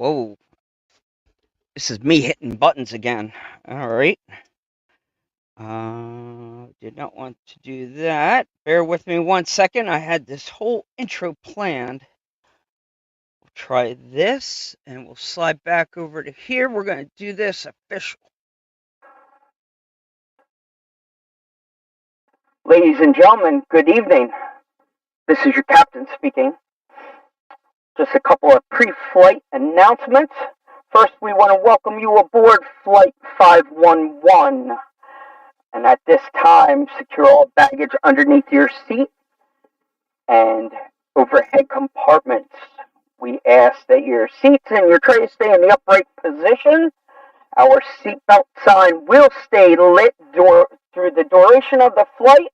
Whoa, this is me hitting buttons again. All right. Did not want to do that. Bear with me 1 second. I had this whole intro planned. We'll try this, and we'll slide back over to here. We're going to do this official. Ladies and gentlemen, good evening. This is your captain speaking. Just a couple of pre-flight announcements. First, we want to welcome you aboard Flight 511. And at this time, secure all baggage underneath your seat and overhead compartments. We ask that your seats and your trays stay in the upright position. Our seatbelt sign will stay lit through the duration of the flight.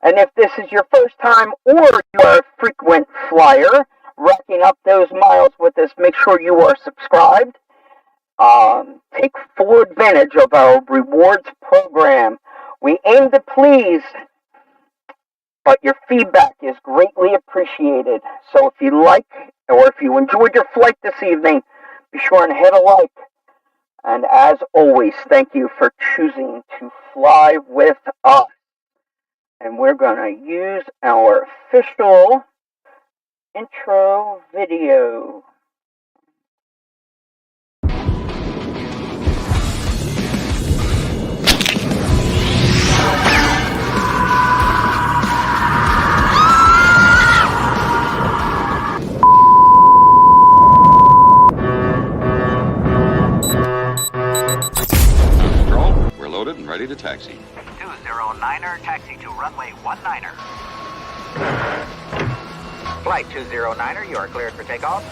And if this is your first time or you are a frequent flyer, racking up those miles with us, make sure you are subscribed. Take full advantage of our rewards program. We aim to please, but your feedback is greatly appreciated. So if you like, or if you enjoyed your flight this evening, be sure and hit a like. And as always, thank you for choosing to fly with us. And we're going to use our official intro video. Control, we're loaded and ready to taxi. 209er, taxi to runway 19er. Flight 209er, you are cleared for takeoff.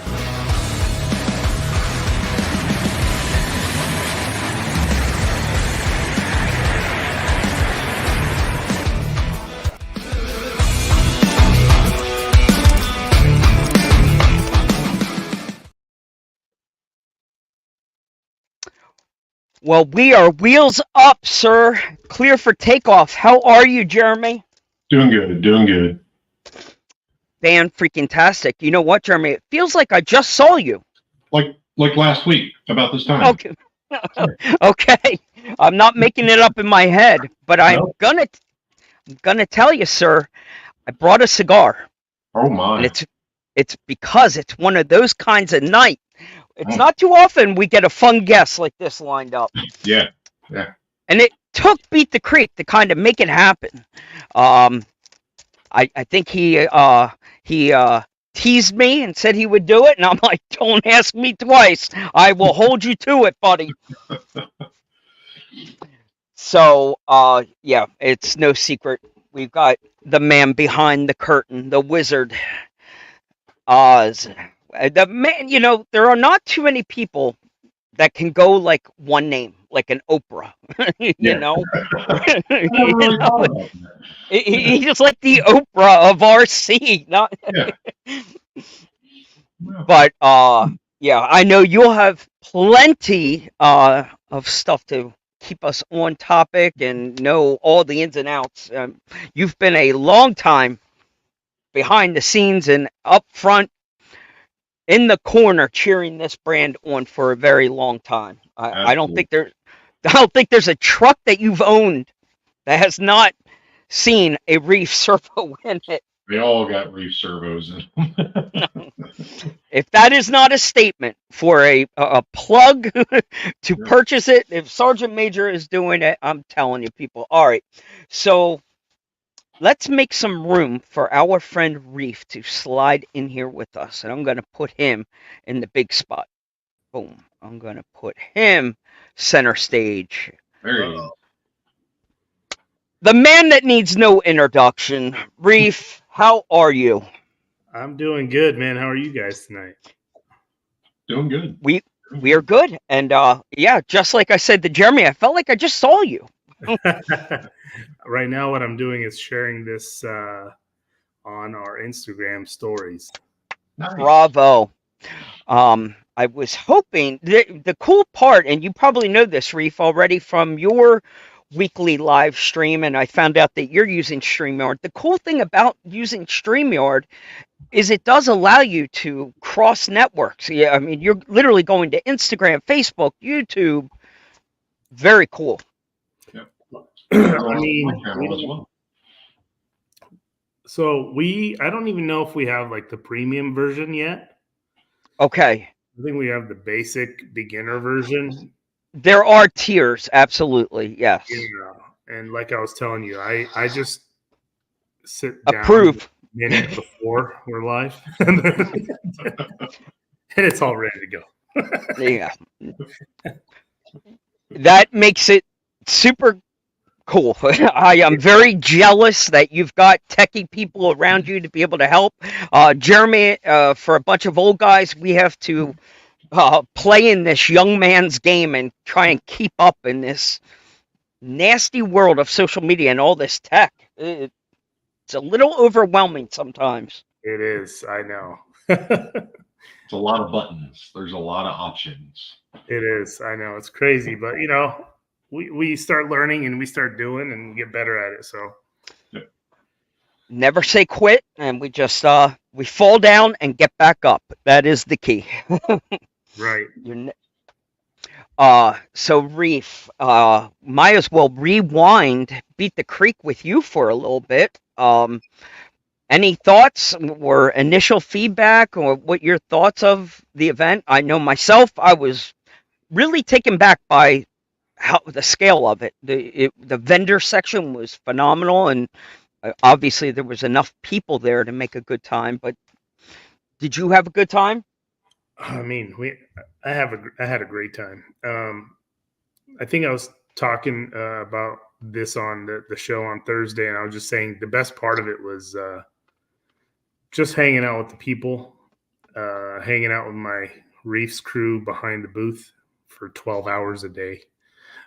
Well, we are wheels up, sir. Clear for takeoff. How are you, Jeremy? Doing good. Fan-freaking-tastic. You know what, Jeremy? It feels like I just saw you. Like last week, about this time. Okay. Okay. I'm not making it up in my head, but I'm gonna tell you, sir, I brought a cigar. Oh my. And it's because it's one of those kinds of night. It's not too often we get a fun guest like this lined up. Yeah. And it took Beat the Creek to kind of make it happen. I think he teased me and said he would do it, and I'm like, don't ask me twice. I will hold you to it, buddy. So, yeah, it's no secret. We've got the man behind the curtain, the wizard, Oz. The man, you know, there are not too many people that can go like one name, like an Oprah. you know, he's like the Oprah of RC. Not, but yeah, I know you'll have plenty of stuff to keep us on topic and know all the ins and outs. You've been a long time behind the scenes and up front, in the corner, cheering this brand on for a very long time. I don't think there's a truck that you've owned that has not seen a Reef servo in it. They all got Reef servos in them. If that is not a statement for a plug to purchase it, if Sergeant Major is doing it, I'm telling you, people. All right, so let's make some room for our friend Reef to slide in here with us. And I'm going to put him in the big spot. Boom. I'm going to put him center stage. There you go. The man that needs no introduction. Reef, how are you? I'm doing good, man. How are you guys tonight? Doing good. We are good. And yeah, just like I said to Jeremy, I felt like I just saw you. Right now, what I'm doing is sharing this on our Instagram stories. Nice. Bravo. I was hoping the cool part, and you probably know this, Reef, already from your weekly live stream, and I found out that you're using StreamYard. The cool thing about using StreamYard is it does allow you to cross networks. Yeah, I mean, you're literally going to Instagram, Facebook, YouTube. Very cool. Yep. I mean, My channel as well. so I don't even know if we have like the premium version yet. Okay. I think we have the basic beginner version. There are tiers, absolutely, yes. Yeah. And like I was telling you, I just sit down Approve. a minute before we're live, and it's all ready to go. Yeah. That makes it super cool. I am very jealous that you've got techie people around you to be able to help. Jeremy, for a bunch of old guys, we have to play in this young man's game and try and keep up in this nasty world of social media and all this tech. It's a little overwhelming sometimes. It is. I know. It's a lot of buttons. There's a lot of options. It is. I know. It's crazy, but you know, we start learning and we start doing and get better at it. So Never say quit, and we just we fall down and get back up. That is the key. right. So Reef, might as well rewind, beat the creek with you for a little bit. Any thoughts or initial feedback, or what your thoughts of the event? I know myself, I was really taken back by how the scale of it. The vendor section was phenomenal, and obviously there was enough people there to make a good time. But did you have a good time? I mean, I had a great time. I think I was talking about this on the show on Thursday, and I was just saying the best part of it was just hanging out with the people, hanging out with my Reef's crew behind the booth for 12 hours a day.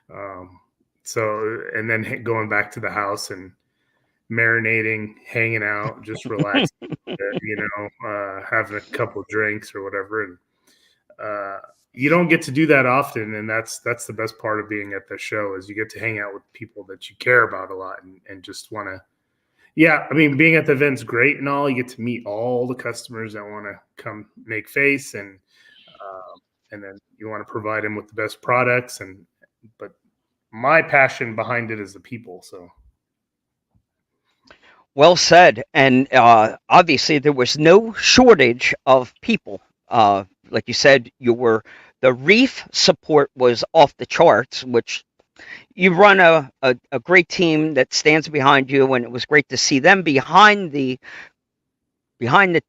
And then going back to the house and marinating, hanging out, just relaxing, having a couple of drinks or whatever. And you don't get to do that often. And that's the best part of being at the show, is you get to hang out with people that you care about a lot and just want to. Yeah, I mean, being at the event's great and all. You get to meet all the customers that want to come make face, and then you want to provide them with the best products. But my passion behind it is the people. So, well said. And obviously, there was no shortage of people. Like you said, the Reef support was off the charts, which. You run a great team that stands behind you, and it was great to see them behind the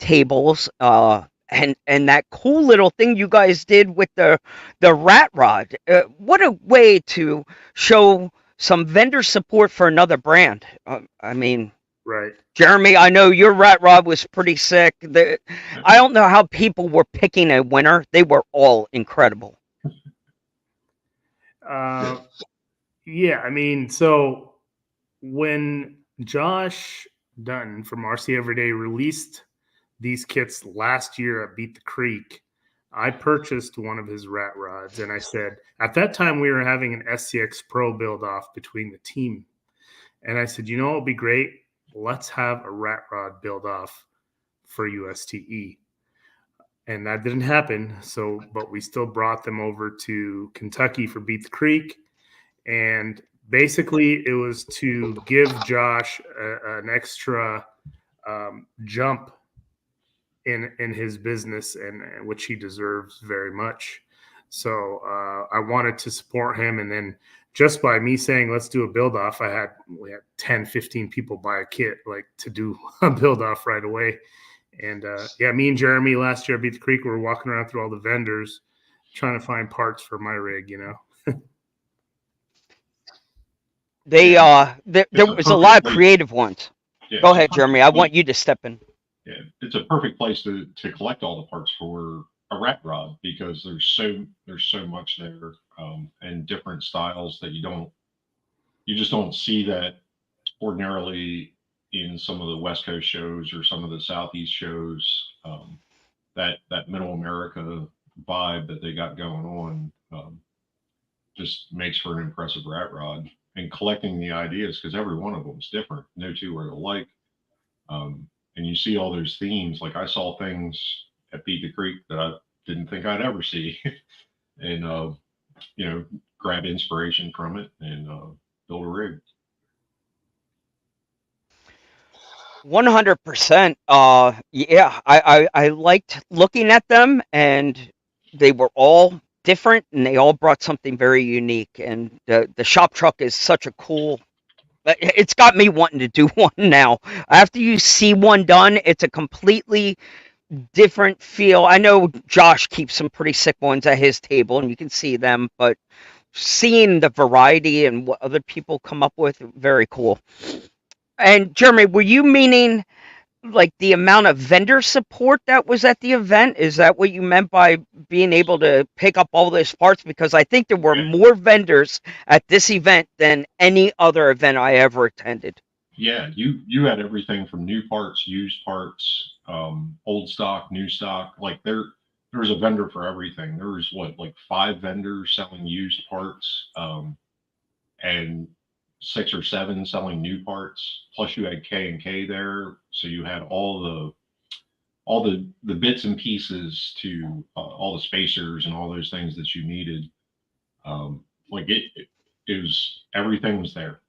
tables, and that cool little thing you guys did with the rat rod. What a way to show some vendor support for another brand. I mean, right, Jeremy, I know your rat rod was pretty sick. I don't know how people were picking a winner. They were all incredible. Yeah, I mean, so when Josh Dutton from RC Everyday released these kits last year at Beat the Creek, I purchased one of his rat rods, and I said, at that time we were having an SCX Pro build off between the team. And I said, you know what would be great? Let's have a rat rod build off for USTE. And that didn't happen. But we still brought them over to Kentucky for Beat the Creek. And basically, it was to give Josh an extra jump in his business, and which he deserves very much. So I wanted to support him, and then just by me saying let's do a build off, we had 10, 15 people buy a kit to do a build off right away. And me and Jeremy last year at Beat the Creek, we were walking around through all the vendors trying to find parts for my rig, There was a lot of creative ones. Yeah, Go ahead, Jeremy. I want you to step in. Yeah, it's a perfect place to collect all the parts for a rat rod, because there's so much there, and different styles that you just don't see that ordinarily in some of the West Coast shows or some of the Southeast shows. That Middle America vibe that they got going on just makes for an impressive rat rod. and collecting the ideas, because every one of them is different. No two are alike. And you see all those themes. Like I saw things at Beat the Creek that I didn't think I'd ever see, and grab inspiration from it and build a rig. 100%. Yeah, I liked looking at them, and they were all different, and they all brought something very unique. And the shop truck is such a cool. It's got me wanting to do one now. After you see one done, it's a completely different feel. I know Josh keeps some pretty sick ones at his table, and you can see them, but seeing the variety and what other people come up with, very cool. And Jeremy, were you meaning like the amount of vendor support that was at the event? Is that what you meant by being able to pick up all those parts? Because I think there were more vendors at this event than any other event I ever attended. Yeah, you had everything from new parts, used parts, old stock, new stock. Like there was a vendor for everything. There was like 5 vendors selling used parts, and 6 or 7 selling new parts. Plus you had K&K there, so you had all the bits and pieces to all the spacers and all those things that you needed. Like it was, everything was there.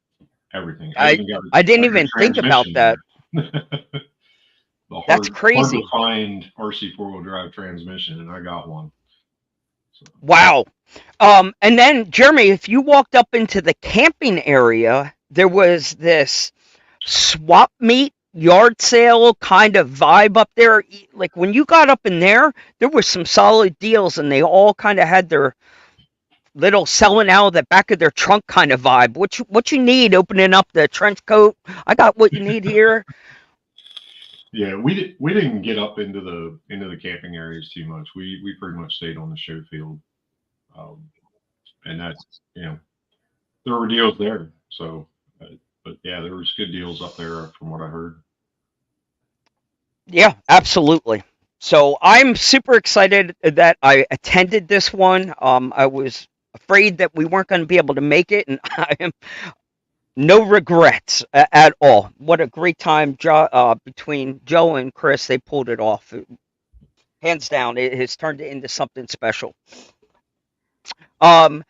Everything. I didn't even think about that. That's crazy. Hard to find RC 4-wheel drive transmission, and I got one. So. Wow. And then Jeremy, if you walked up into the camping area, there was this swap meet yard sale kind of vibe up there. Like when you got up in there, there were some solid deals, and they all kind of had their little selling out of the back of their trunk kind of vibe. What you need, opening up the trench coat. I got what you need here. Yeah, we didn't get up into the camping areas too much. We pretty much stayed on the show field, and that's there were deals there. So, but yeah, there was good deals up there from what I heard. Yeah, absolutely. So I'm super excited that I attended this one. I was afraid that we weren't going to be able to make it, and I am no regrets at all. What a great time between Joe and Chris. They pulled it off. Hands down, it has turned it into something special. I'd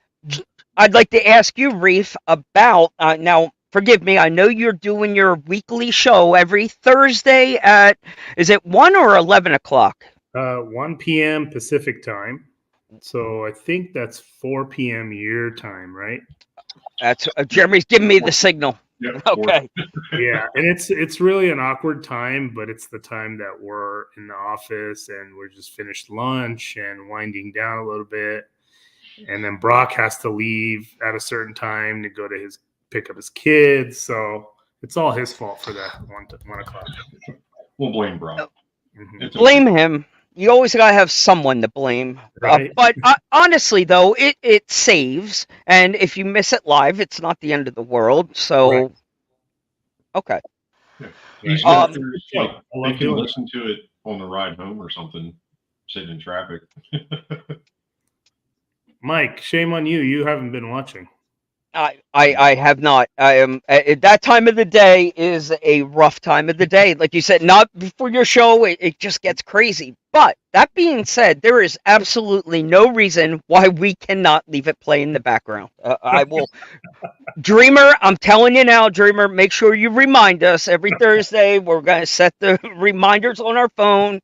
like to ask you, Reef, about now. Forgive me, I know you're doing your weekly show every Thursday at, is it 1 or 11 o'clock? 1 p.m. Pacific time. So I think that's 4 p.m. your time, right? That's Jeremy's giving me the signal. Yep, okay. Yeah, and it's really an awkward time, but it's the time that we're in the office and we're just finished lunch and winding down a little bit. And then Brock has to leave at a certain time to go to pick up his kids. So it's all his fault for that 1 o'clock. We'll blame Brock. Mm-hmm. Blame him. You always got to have someone to blame. Right. But honestly, though, it saves. And if you miss it live, it's not the end of the world. So, right. Okay. Yeah. They can listen to it on the ride home or something, sitting in traffic. Mike, shame on you. You haven't been watching. I have not. I am at that time of the day is a rough time of the day. Like you said, not before your show, it just gets crazy. But that being said, there is absolutely no reason why we cannot leave it play in the background. I will. Dreamer, I'm telling you now, Dreamer, make sure you remind us every Thursday. We're going to set the reminders on our phone.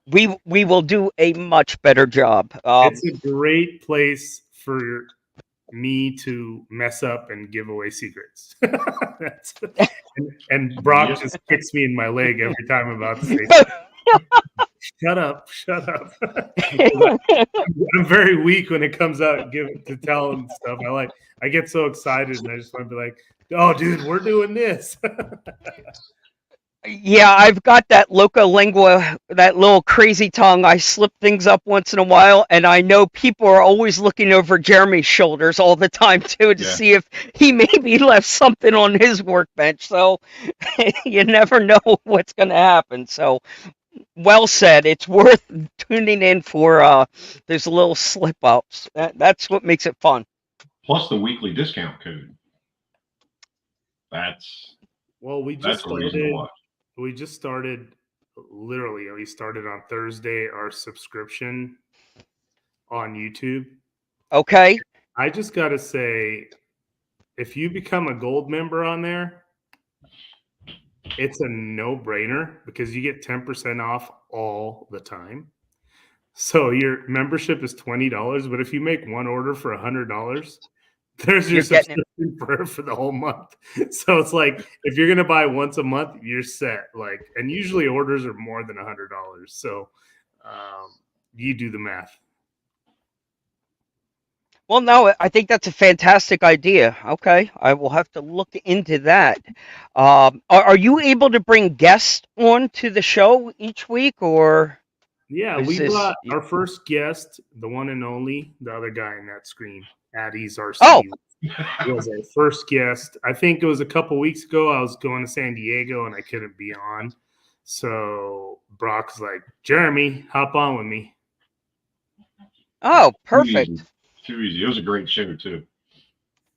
We will do a much better job. It's a great place for me to mess up and give away secrets. and Brock just kicks me in my leg every time I'm about to say shut up. I'm very weak when it comes out to tell him stuff. I get so excited and I just want to be like, oh dude, we're doing this. Yeah, I've got that loca lingua, that little crazy tongue. I slip things up once in a while, and I know people are always looking over Jeremy's shoulders all the time, too, to see if he maybe left something on his workbench. So you never know what's going to happen. So, well said. It's worth tuning in for those little slip-ups. That's what makes it fun. Plus the weekly discount code. That's Well, we just that's a reason to started. watch. We just started. Literally, we started on Thursday our subscription on YouTube. Okay. I just got to say, if you become a gold member on there, it's a no-brainer because you get 10% off all the time. So your membership is $20, but if you make one order for $100, there's your You're getting it. subscription for the whole month. So it's like if you're gonna buy once a month, you're set. Like, and usually orders are more than $100. So you do the math. Well, no, I think that's a fantastic idea. Okay, I will have to look into that. Are you able to bring guests on to the show each week, or Yeah, is we this? brought our first guest, the one and only, the other guy in that screen, Addict's RC. Oh, Was our first guest. I think it was a couple weeks ago. I was going to San Diego and I couldn't be on. So Brock's like, Jeremy, hop on with me. oh, Too perfect. easy. Too easy. It was a great show too.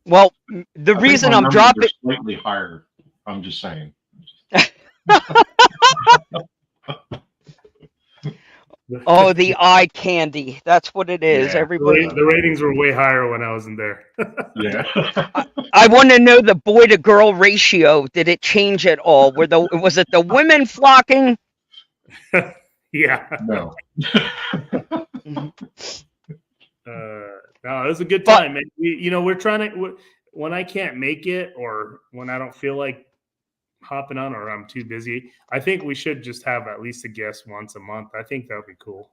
Well, the I reason think my I'm numbers dropping. are slightly higher. I'm just saying. Oh, the eye candy. That's what it is. Yeah. Everybody. The ratings were way higher when I wasn't there. Yeah. I want to know the boy to girl ratio. Did it change at all? Was it the women flocking? Yeah. No. No, it was a good time. Man. We're trying to, when I can't make it or when I don't feel like hopping on or I'm too busy, I think we should just have at least a guest once a month. I think that would be cool.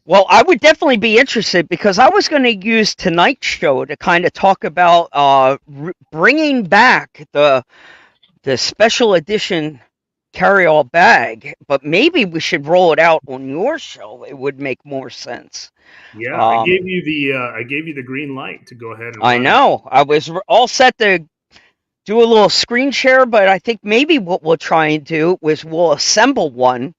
Well, I would definitely be interested because I was going to use tonight's show to kind of talk about bringing back the special edition CarryAll bag, but maybe we should roll it out on your show. It would make more sense. Yeah, I gave you the green light to go ahead and I know. I was all set to do a little screen share, but I think maybe what we'll try and do is we'll assemble one.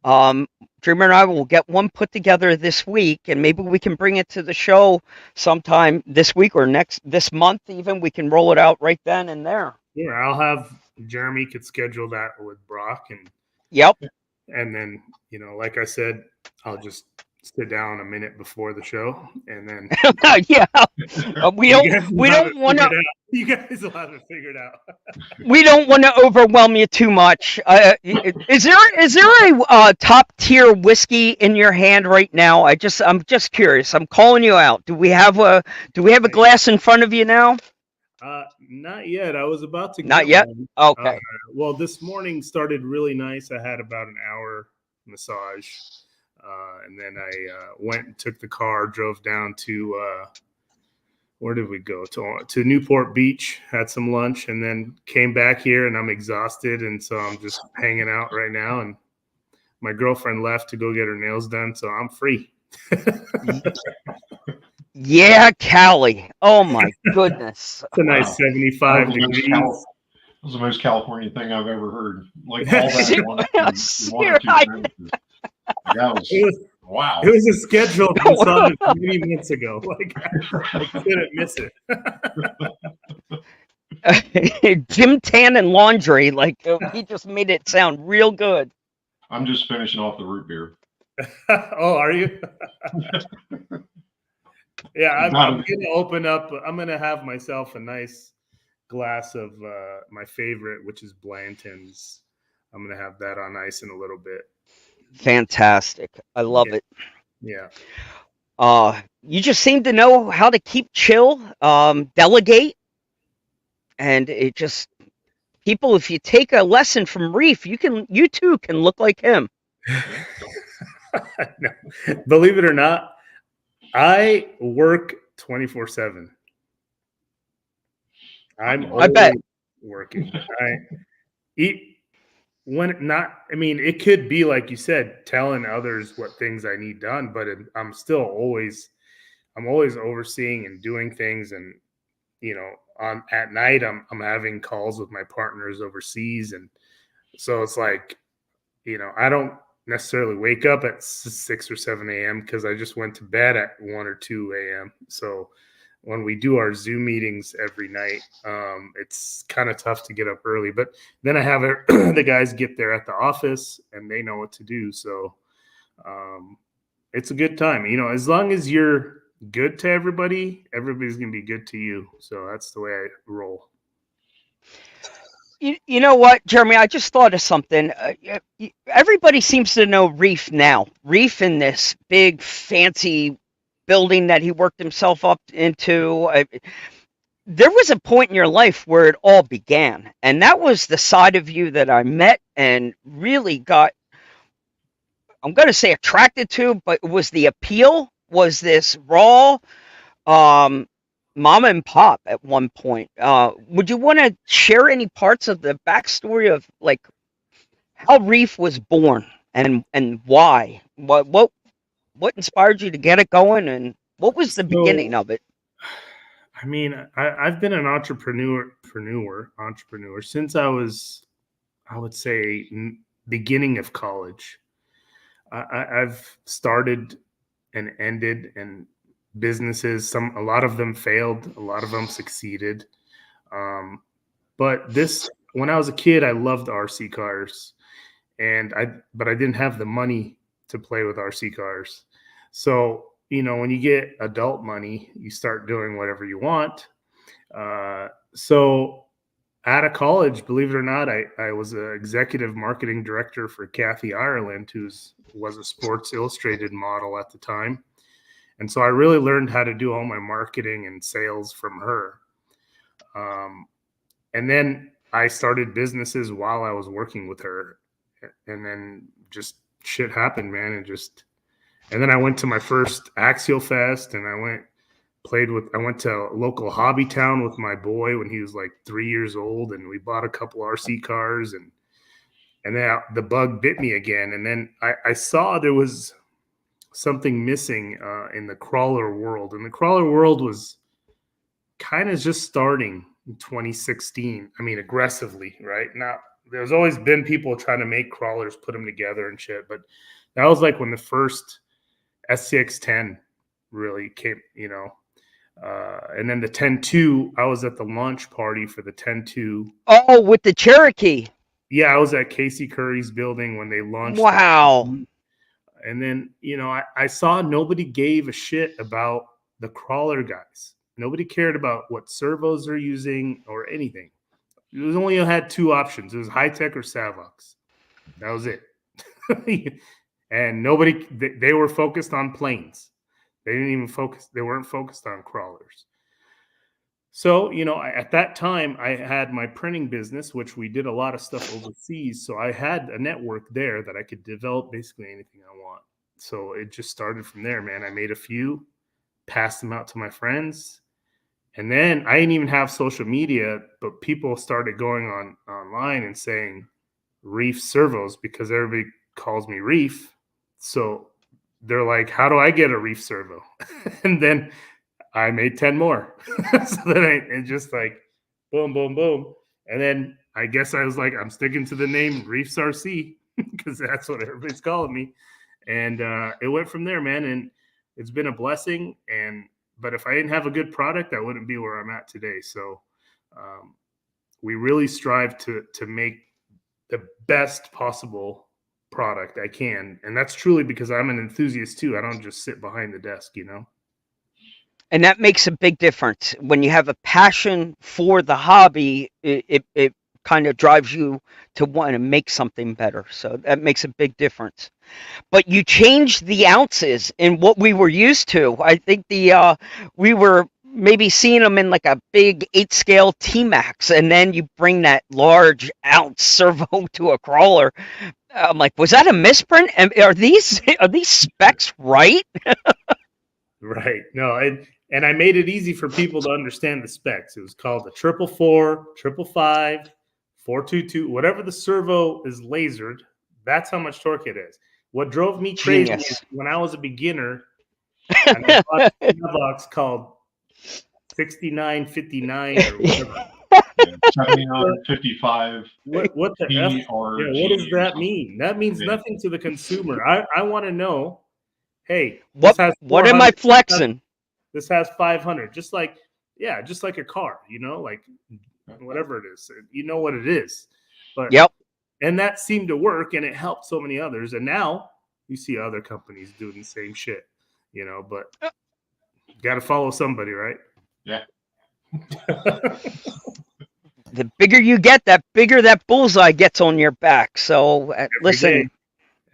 Dreamer and I will get one put together this week, and maybe we can bring it to the show sometime this week or this month even. We can roll it out right then and there. Yeah, I'll have Jeremy could schedule that with Brock and Yep. And then, like I said, I'll just sit down a minute before the show and then yeah. We don't want to. You guys will have it figured out. We don't want to overwhelm you too much. Is there a top tier whiskey in your hand right now? I'm just curious. I'm calling you out. Do we have a glass in front of you now? Not yet. I was about to. Not yet. One. Okay. Well, this morning started really nice. I had about an hour massage, and then I went and took the car, drove down to where did we go to Newport Beach, had some lunch, and then came back here. And I'm exhausted, and so I'm just hanging out right now. And my girlfriend left to go get her nails done, so I'm free. Yeah, Cali. Oh my goodness. It's a nice 75 degrees. That was the most California thing I've ever heard. Like all that in one or two sentences. Wow. It was a scheduled massage many months ago. Like I couldn't miss it. Gym tan and laundry. Like he just made it sound real good. I'm just finishing off the root beer. Oh, are you? Yeah, I'm going to open up. I'm going to have myself a nice glass of my favorite, which is Blanton's. I'm going to have that on ice in a little bit. Fantastic. I love it. Yeah. You just seem to know how to keep chill, delegate, and it just people. If you take a lesson from Reef, you too can look like him. No. Believe it or not, I work 24/7. I'm always working. It could be like you said, telling others what things I need done, but I'm always overseeing and doing things. And, at night, I'm having calls with my partners overseas. And so it's like, I don't necessarily wake up at 6 or 7 a.m. because I just went to bed at 1 or 2 a.m. So when we do our Zoom meetings every night, it's kind of tough to get up early. But then I have the guys get there at the office and they know what to do. So it's a good time. As long as you're good to everybody, everybody's going to be good to you. So that's the way I roll. You know what, Jeremy? I just thought of something. Everybody seems to know Reef now. Reef in this big, fancy building that he worked himself up into. There was a point in your life where it all began, and that was the side of you that I met and really got, I'm going to say attracted to, but it was the appeal, was this raw, mom and pop at one point. Would you want to share any parts of the backstory of like how Reef was born and why? What inspired you to get it going, and what was the beginning of it? I mean, I've been an entrepreneur since I would say, beginning of college. I've started and ended and businesses. A lot of them failed, a lot of them succeeded. But when I was a kid, I loved RC cars, but I didn't have the money to play with RC cars. So, when you get adult money, you start doing whatever you want. So out of college, believe it or not, I was an executive marketing director for Kathy Ireland, who was a Sports Illustrated model at the time. And so I really learned how to do all my marketing and sales from her. And then I started businesses while I was working with her. And then just shit happened, man. And then I went to my first Axial Fest, and I went to a local hobby town with my boy when he was like 3 years old, and we bought a couple RC cars, and then the bug bit me again. And then I saw there was something missing in the crawler world, and the crawler world was kind of just starting in 2016. I mean, aggressively, right? Now, there's always been people trying to make crawlers, put them together and shit, but that was like when the first SCX-10 really came, and then the 10-2, I was at the launch party for the 10-2. Oh, with the Cherokee. Yeah, I was at Casey Curry's building when they launched. Wow. And then, I saw nobody gave a shit about the crawler guys. Nobody cared about what servos they're using or anything. It was only had two options. It was High-Tech or Savox. That was it. And they were focused on planes. They weren't focused on crawlers. So, at that time, I had my printing business, which we did a lot of stuff overseas. So I had a network there that I could develop basically anything I want. So it just started from there, man. I made a few, passed them out to my friends. And then I didn't even have social media, but people started going online and saying Reef servos, because everybody calls me Reef. So they're like, how do I get a Reef servo? And then I made 10 more. So then it just like boom, boom, boom. And then I guess I was like, I'm sticking to the name Reef's RC because that's what everybody's calling me. And it went from there, man. And it's been a blessing. But if I didn't have a good product, I wouldn't be where I'm at today. So we really strive to make the best possible product I can. And that's truly because I'm an enthusiast too. I don't just sit behind the desk, And that makes a big difference. When you have a passion for the hobby, it kind of drives you to want to make something better. So that makes a big difference. But you changed the ounces in what we were used to. I think we were maybe seeing them in like a big 8-scale T-Max, and then you bring that large ounce servo to a crawler. I'm like, was that a misprint? And are these specs right? Right. No, and I made it easy for people to understand the specs. It was called the 444, 555, 422, whatever the servo is lasered, that's how much torque it is. What drove me crazy is when I was a beginner, and I bought a box called 6959 or whatever. 7955. What the F? What does that mean? That means nothing to the consumer. I want to know, hey, what am I flexing? This has 500. Just like a car, like whatever it is. You know what it is. But Yep. and that seemed to work, and it helped so many others. And now you see other companies doing the same shit, but you got to follow somebody, right? Yeah. The bigger you get, that bigger that bullseye gets on your back. So listen,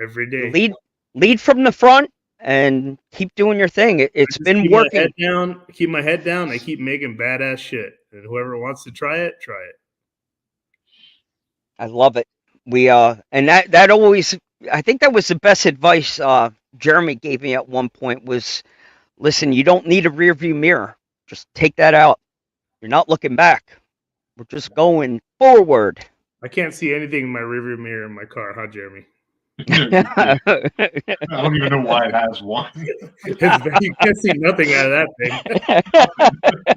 every day, lead from the front and keep doing your thing. It's been working. Keep my head down. I keep making badass shit, and whoever wants to try it, try it. I love it. And that always, I think that was the best advice Jeremy gave me at one point was, listen, you don't need a rear view mirror. Just take that out. You're not looking back. We're just going forward. I can't see anything in my rearview mirror in my car, huh, Jeremy? I don't even know why it has one. You can't see nothing out of that thing.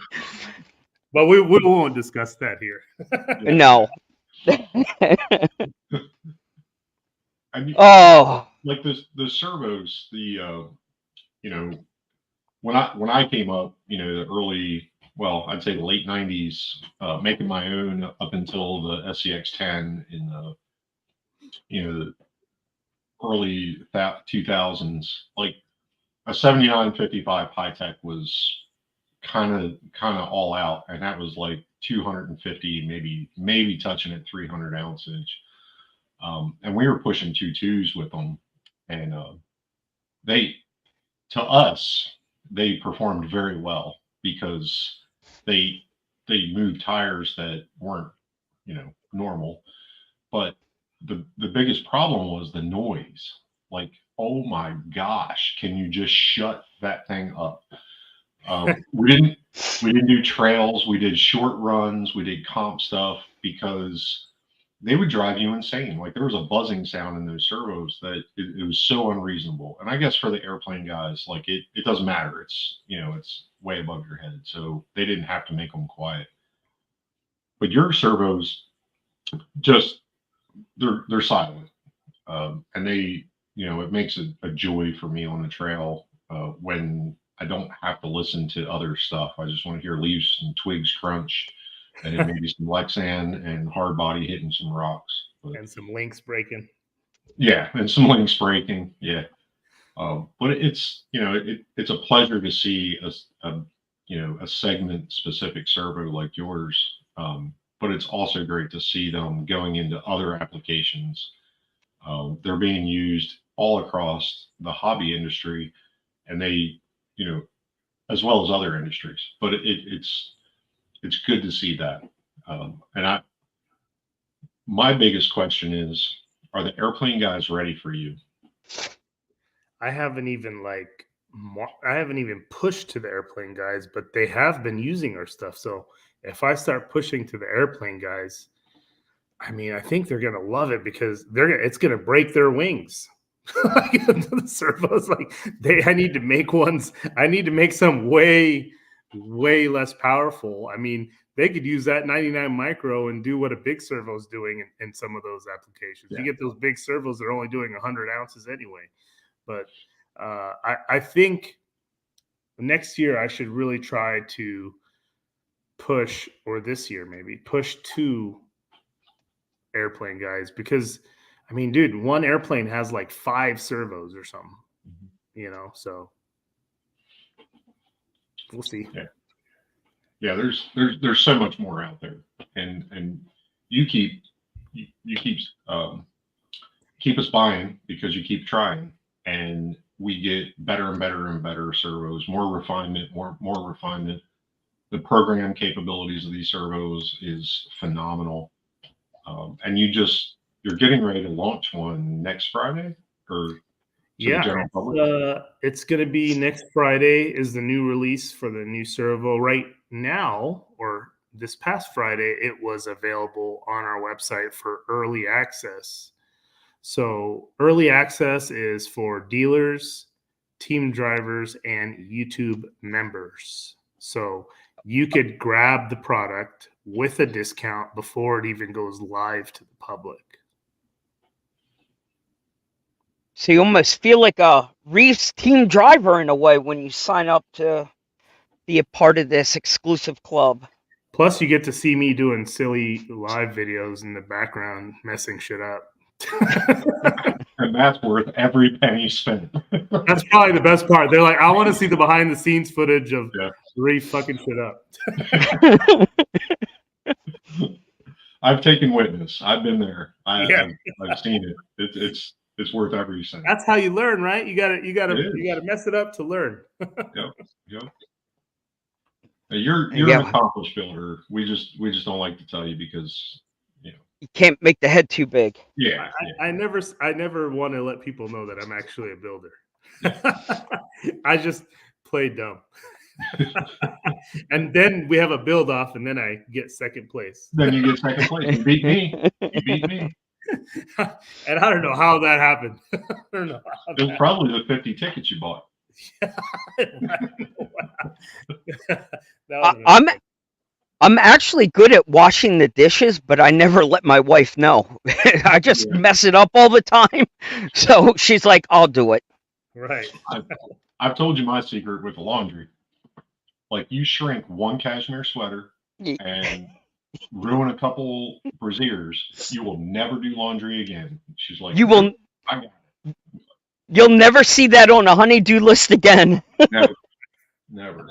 But we won't discuss that here. No. I mean, Oh, like the servos, when I came up, the early, well, I'd say the late 90s, making my own up until the SCX10 in the early 2000s, like a 7955 high tech was kind of all out, and that was like 250, maybe touching at 300 ounces. And we were pushing 2.2s with them, and to us, they performed very well because they moved tires that weren't, normal. But the biggest problem was the noise. Like, oh my gosh, can you just shut that thing up? We didn't do trails. We did short runs. We did comp stuff because they would drive you insane. Like, there was a buzzing sound in those servos that it was so unreasonable. And I guess for the airplane guys, like it doesn't matter. It's, it's way above your head. So they didn't have to make them quiet. But your servos just, they're silent. And they, it makes a joy for me on the trail when I don't have to listen to other stuff. I just want to hear leaves and twigs crunch, and then maybe some Lexan and hard body hitting some rocks. And some links breaking. Yeah, and some links breaking. Yeah. But it's, it's a pleasure to see a segment specific servo like yours. But it's also great to see them going into other applications. They're being used all across the hobby industry, and they, as well as other industries. But it's good to see that. And my biggest question is, are the airplane guys ready for you? I haven't even pushed to the airplane guys, but they have been using our stuff. So if I start pushing to the airplane guys, I mean, I think they're gonna love it because it's gonna break their wings. The servos, I need to make ones. I need to make some way less powerful. I mean, they could use that 99 micro and do what a big servo's doing in some of those applications. Yeah. You get those big servos, they're only doing 100 ounces anyway. But I think next year I should really try to push, or this year maybe, push to airplane guys, because I mean, dude, one airplane has like 5 servos or something, so we'll see. Yeah, there's so much more out there, and you keep us buying because you keep trying, and we get better and better and better servos, more refinement. The program capabilities of these servos is phenomenal, and you're getting ready to launch one next Friday, or yeah, the general public? It's going to be next Friday is the new release for the new servo. Right now, or this past Friday, it was available on our website for early access. So early access is for dealers, team drivers, and YouTube members. So you could grab the product with a discount before it even goes live to the public. So you almost feel like a Reef's team driver in a way when you sign up to be a part of this exclusive club. Plus, you get to see me doing silly live videos in the background, messing shit up. And that's worth every penny spent. That's probably the best part. They're like, I want to see the behind the scenes footage of Yeah. Reef fucking shit up. I've taken witness. I've been there. Yeah. I've seen it. It's worth every cent. That's how you learn, right? You gotta mess it up to learn. Yep. You're Yeah. an accomplished builder. We just don't like to tell you because You can't make the head too big. yeah. I never want to let people know that I'm actually a builder. I just play dumb. And then we have a build off, and then I get second place. Then you get second place. You beat me. And I don't know how that happened. I don't know. It was probably the 50 tickets you bought. I'm actually good at washing the dishes, but I never let my wife know. I just mess it up all the time. So she's like, I'll do it. Right. I've told you my secret with the laundry. Like, you shrink one cashmere sweater and ruin a couple brassieres, you will never do laundry again. She's like, You will. I got it. You'll never see that on a honey-do list again. Never.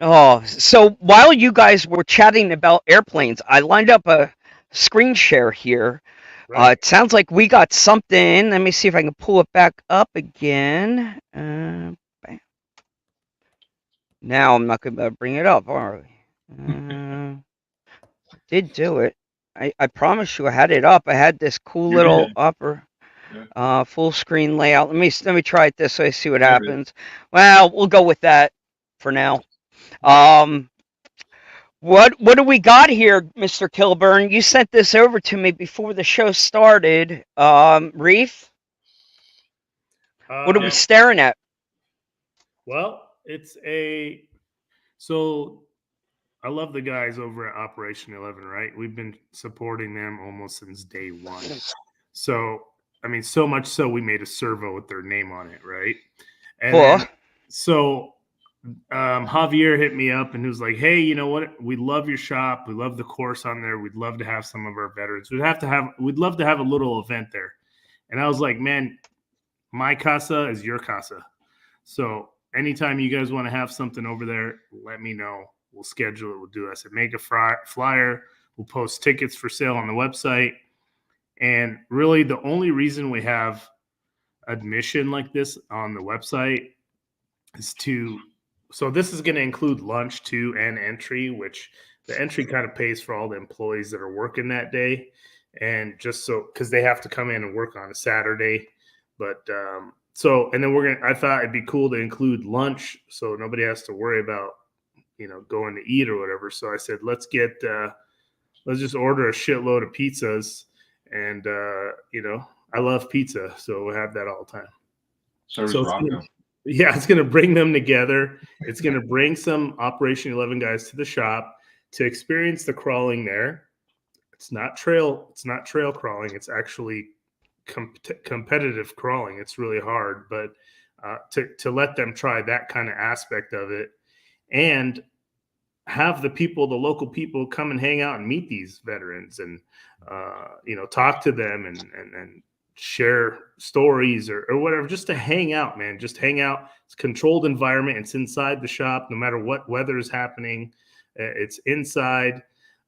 Oh, so while you guys were chatting about airplanes, I lined up a screen share here. Right. It sounds like we got something. Let me see if I can pull it back up again. Bam. Now I'm not going to bring it up, are we? Did do it. I promise you I had it up. I had this cool little upper full screen layout. Let me try it this way, see what happens. Well, we'll go with that for now. What do we got here, Mr. Kilburn? You sent this over to me before the show started. Reef? What are we staring at? Well, so I love the guys over at Operation 11, right? We've been supporting them almost since day one. So, I mean, so much so we made a servo with their name on it, right? And then, so Javier hit me up and he was like, hey, you know what? We love your shop. We love the course on there. We'd love to have some of our veterans. We'd love to have a little event there. And I was like, man, my casa is your casa. So anytime you guys want to have something over there, let me know. We'll schedule it. We'll do it. I said, make a flyer. We'll post tickets for sale on the website. And really the only reason we have admission like this on the website is so this is going to include lunch too and entry, which the entry kind of pays for all the employees that are working that day. And just so, because they have to come in and work on a Saturday. But and then I thought it'd be cool to include lunch so nobody has to worry about, going to eat or whatever. So I said, let's just order a shitload of pizzas. And, I love pizza. So we'll have that all the time. So it's going to bring them together. It's going to bring some Operation 11 guys to the shop to experience the crawling there. It's not trail crawling. It's actually competitive crawling. It's really hard, but to let them try that kind of aspect of it and have the local people come and hang out and meet these veterans and, talk to them and share stories or whatever, just to hang out, man. Just hang out. It's a controlled environment. It's inside the shop, no matter what weather is happening. It's inside.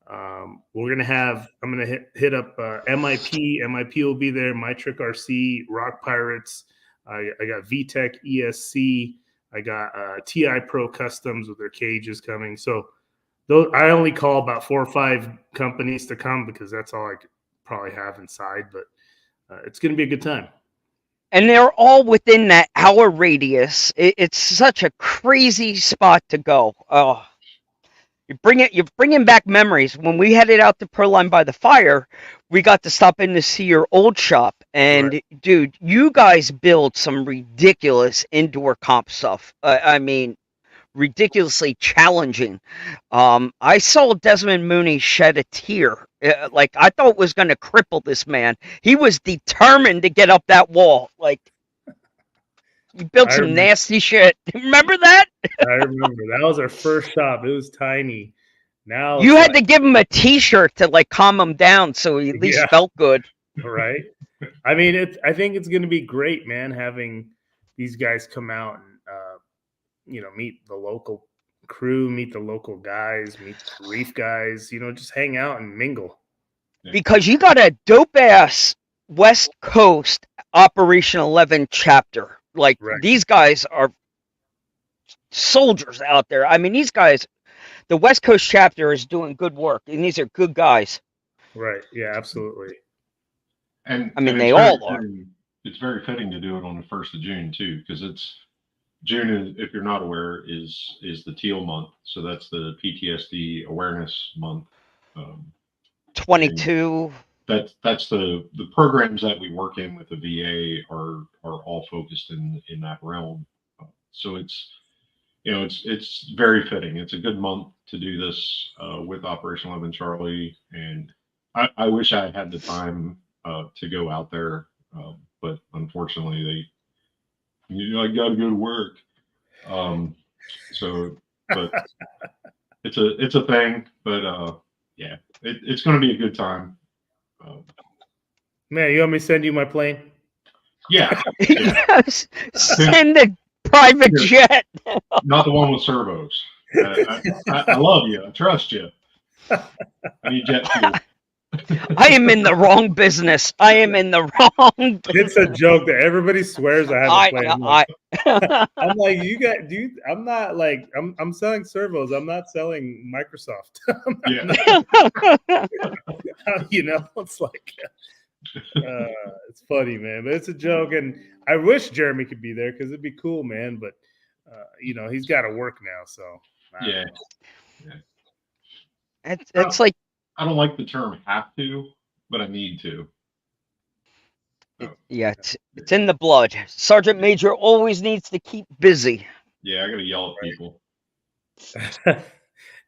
I'm going to hit up MIP. MIP will be there. My Trick RC, Rock Pirates. I got VTech ESC. I got TI Pro Customs with their cages coming. So I only call about 4 or 5 companies to come because that's all I could probably have inside. But it's going to be a good time. And they're all within that hour radius. It's such a crazy spot to go. Oh, you're bringing back memories. When we headed out to Proline by the Fire, we got to stop in to see your old shop. And right. Dude, you guys build some ridiculous indoor comp stuff. I mean, ridiculously challenging. I saw Desmond Mooney shed a tear. Like, I thought it was going to cripple this man. He was determined to get up that wall. Like, You built I some remember, nasty shit. Remember that? I remember that was our first shop. It was tiny. Now You it's had like, to give him a T-shirt to like calm him down, so he at least yeah, felt good. right. I mean, I think it's going to be great, man, having these guys come out and meet the local crew, meet the local guys, meet the Reef guys. Just hang out and mingle. Because you got a dope ass West Coast Operation 11 chapter. Like Right. these guys are soldiers out there. I mean, these guys, the West Coast chapter is doing good work, and these are good guys. Right. Yeah, absolutely. And I mean, and they it's all are. it's very fitting to do it on the 1st of June too, because it's June is, if you're not aware, is the teal month. So that's the PTSD awareness month. 22. That's the programs that we work in with the VA are all focused in that realm. So it's very fitting. It's a good month to do this with Operation 11 Charlie, and I wish I had the time to go out there, but unfortunately I got to go to work. But it's a thing. But yeah, it's going to be a good time. Man, you want me to send you my plane? Yeah. Yes. Send the private jet. Not the one with servos. I love you. I trust you. I need jet fuel. I am in the wrong business. I am in the wrong. It's a joke that everybody swears I have a plane. I'm like, you got, dude. I'm not like, I'm selling servos. I'm not selling Microsoft. Yeah. It's like, it's funny, man, but it's a joke. And I wish Jeremy could be there because it'd be cool, man. But he's got to work now, so Yeah. It's like, I don't like the term "have to," but I need to. yeah, it's in the blood. Sergeant Major always needs to keep busy. Yeah, I gotta yell at people.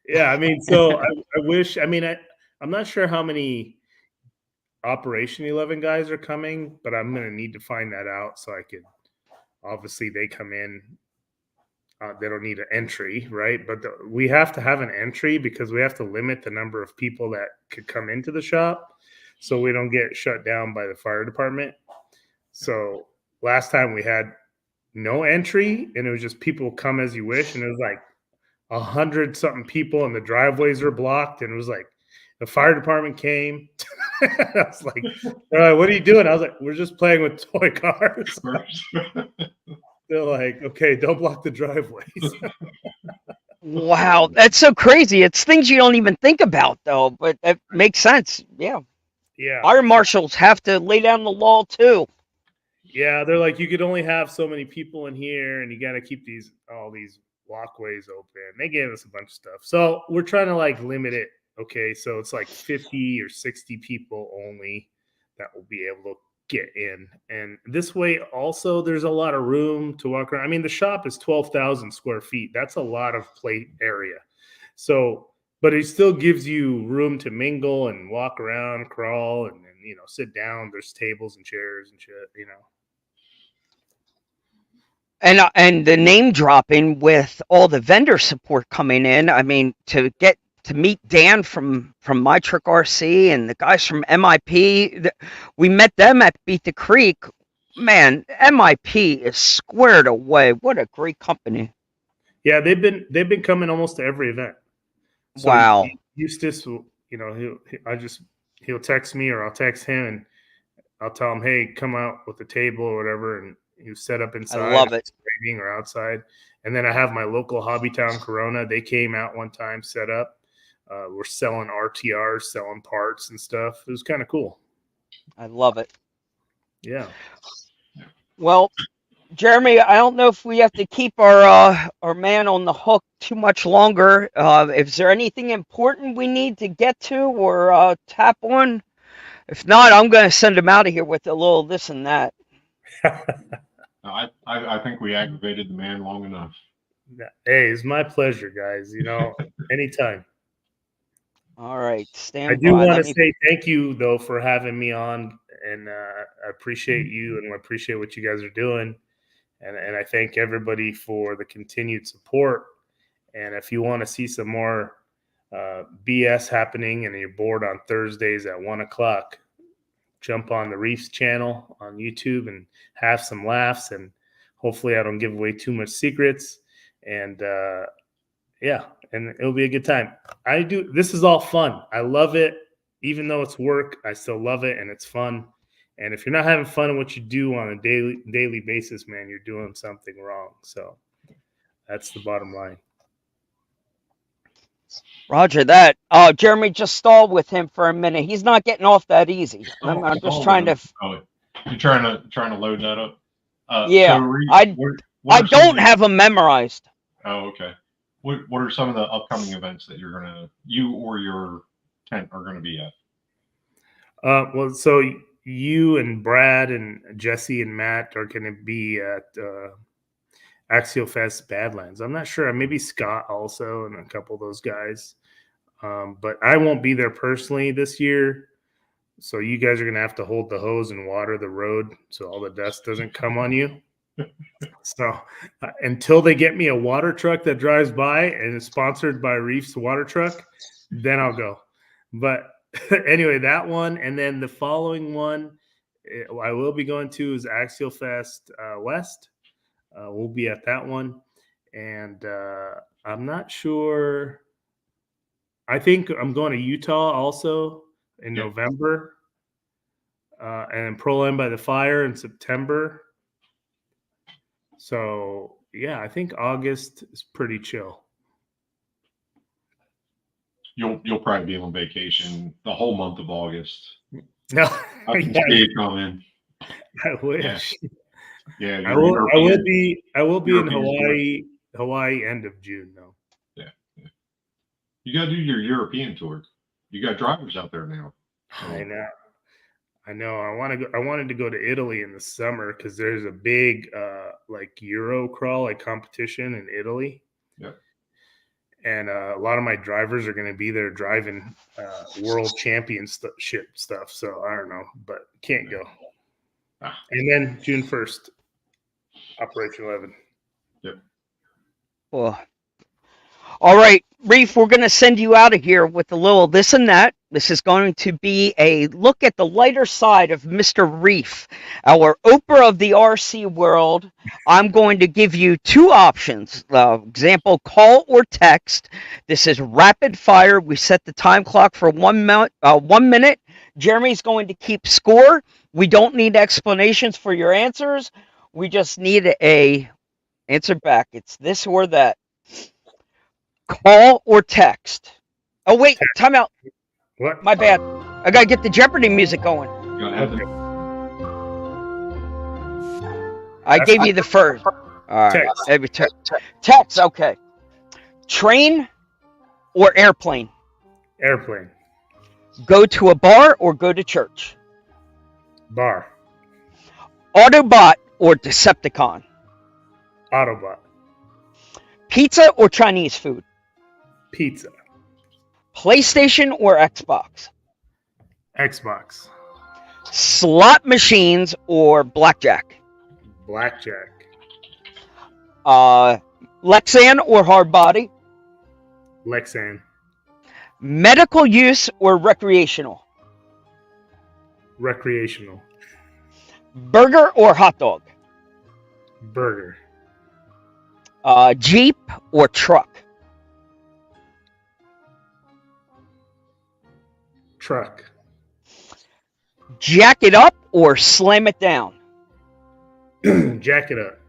Yeah, I mean, so I wish. I mean, I'm not sure how many Operation 11 guys are coming, but I'm gonna need to find that out so I could. Obviously, they come in. They don't need an entry, right? But we have to have an entry because we have to limit the number of people that could come into the shop, so we don't get shut down by the fire department. So last time we had no entry, and it was just people come as you wish, and it was like 100-something people, and the driveways were blocked, and it was like the fire department came. I was like, "What are you doing?" I was like, "We're just playing with toy cars." They're like, "Okay, don't block the driveways." Wow, that's so crazy. It's things you don't even think about, though, but it makes sense. Yeah. Yeah. Fire marshals have to lay down the law, too. Yeah, they're like, you could only have so many people in here, and you got to keep all these walkways open. They gave us a bunch of stuff. So we're trying to like limit it. Okay, so it's like 50 or 60 people only that will be able to get in. And this way also there's a lot of room to walk around. I mean, the shop is 12,000 square feet. That's a lot of plate area. So, but it still gives you room to mingle and walk around, crawl, and sit down. There's tables and chairs and shit, And the name dropping with all the vendor support coming in. I mean, to meet Dan from My Trick RC and the guys from MIP, we met them at Beat the Creek. Man, MIP is squared away. What a great company. Yeah, they've been coming almost to every event. So wow. Eustace, he'll text me or I'll text him and I'll tell him, hey, come out with the table or whatever, and you set up inside. I love it. Or outside. And then I have my local Hobby Town Corona. They came out one time, set up. We're selling RTRs, selling parts and stuff. It was kind of cool. I love it. Yeah. Well, Jeremy, I don't know if we have to keep our man on the hook too much longer. Is there anything important we need to get to or tap on? If not, I'm going to send him out of here with a little this and that. I think we aggravated the man long enough. Hey, it's my pleasure, guys. Anytime. All right, stand I do by. want to say thank you, though, for having me on, and I appreciate you, and I appreciate what you guys are doing. And I thank everybody for the continued support. And if you want to see some more BS happening and you're bored on Thursdays at 1:00, jump on the Reef's channel on YouTube and have some laughs. And hopefully I don't give away too much secrets. And yeah, and it'll be a good time. This is all fun. I love it. Even though it's work, I still love it and it's fun. And if you're not having fun in what you do on a daily basis, man, you're doing something wrong. So that's the bottom line. Roger that. Jeremy, just stall with him for a minute. He's not getting off that easy. I'm just trying to. You're trying to load that up. Yeah, so I don't have them memorized. Oh, okay. What are some of the upcoming events that you or your tent are gonna be at? Well, so you and Brad and Jesse and Matt are going to be at Axial Fest Badlands. I'm not sure. Maybe Scott also and a couple of those guys. But I won't be there personally this year. So you guys are going to have to hold the hose and water the road so all the dust doesn't come on you. So until they get me a water truck that drives by and is sponsored by Reef's water truck, then I'll go. But anyway, that one. And then the following one I will be going to is Axial Fest West. We'll be at that one. And I'm not sure. I think I'm going to Utah also in November. And then Pro-Am by the Fire in September. So, yeah, I think August is pretty chill. You'll probably be on vacation the whole month of August. No, I can see it coming. I wish. Yeah, I will be in Hawaii end of June though. Yeah. You got to do your European tour. You got drivers out there now. So. I know. I wanted to go to Italy in the summer because there's a big like Euro crawl competition in Italy. Yep. And a lot of my drivers are going to be there driving world championship stuff. So I don't know, but can't go. And then June 1st, Operation 11. Yep. Well, all right, Reef, we're going to send you out of here with a little this and that. This is going to be a look at the lighter side of Mr. Reef, our Oprah of the RC world. I'm going to give you two options. Example, call or text. This is rapid fire. We set the time clock for 1 minute. Jeremy's going to keep score. We don't need explanations for your answers. We just need a answer back. It's this or that. Call or text. Oh, wait, time out. What? My bad. I got to get the Jeopardy music going. I gave you the first. All right. Text, okay. Train or airplane? Airplane. Go to a bar or go to church? Bar. Autobot or Decepticon? Autobot. Pizza or Chinese food? Pizza. PlayStation or Xbox? Xbox. Slot machines or blackjack? Blackjack. Lexan or hard body? Lexan. Medical use or recreational? Recreational. Burger or hot dog? Burger. Jeep or truck? Truck. Jack it up or slam it down? Jack it up.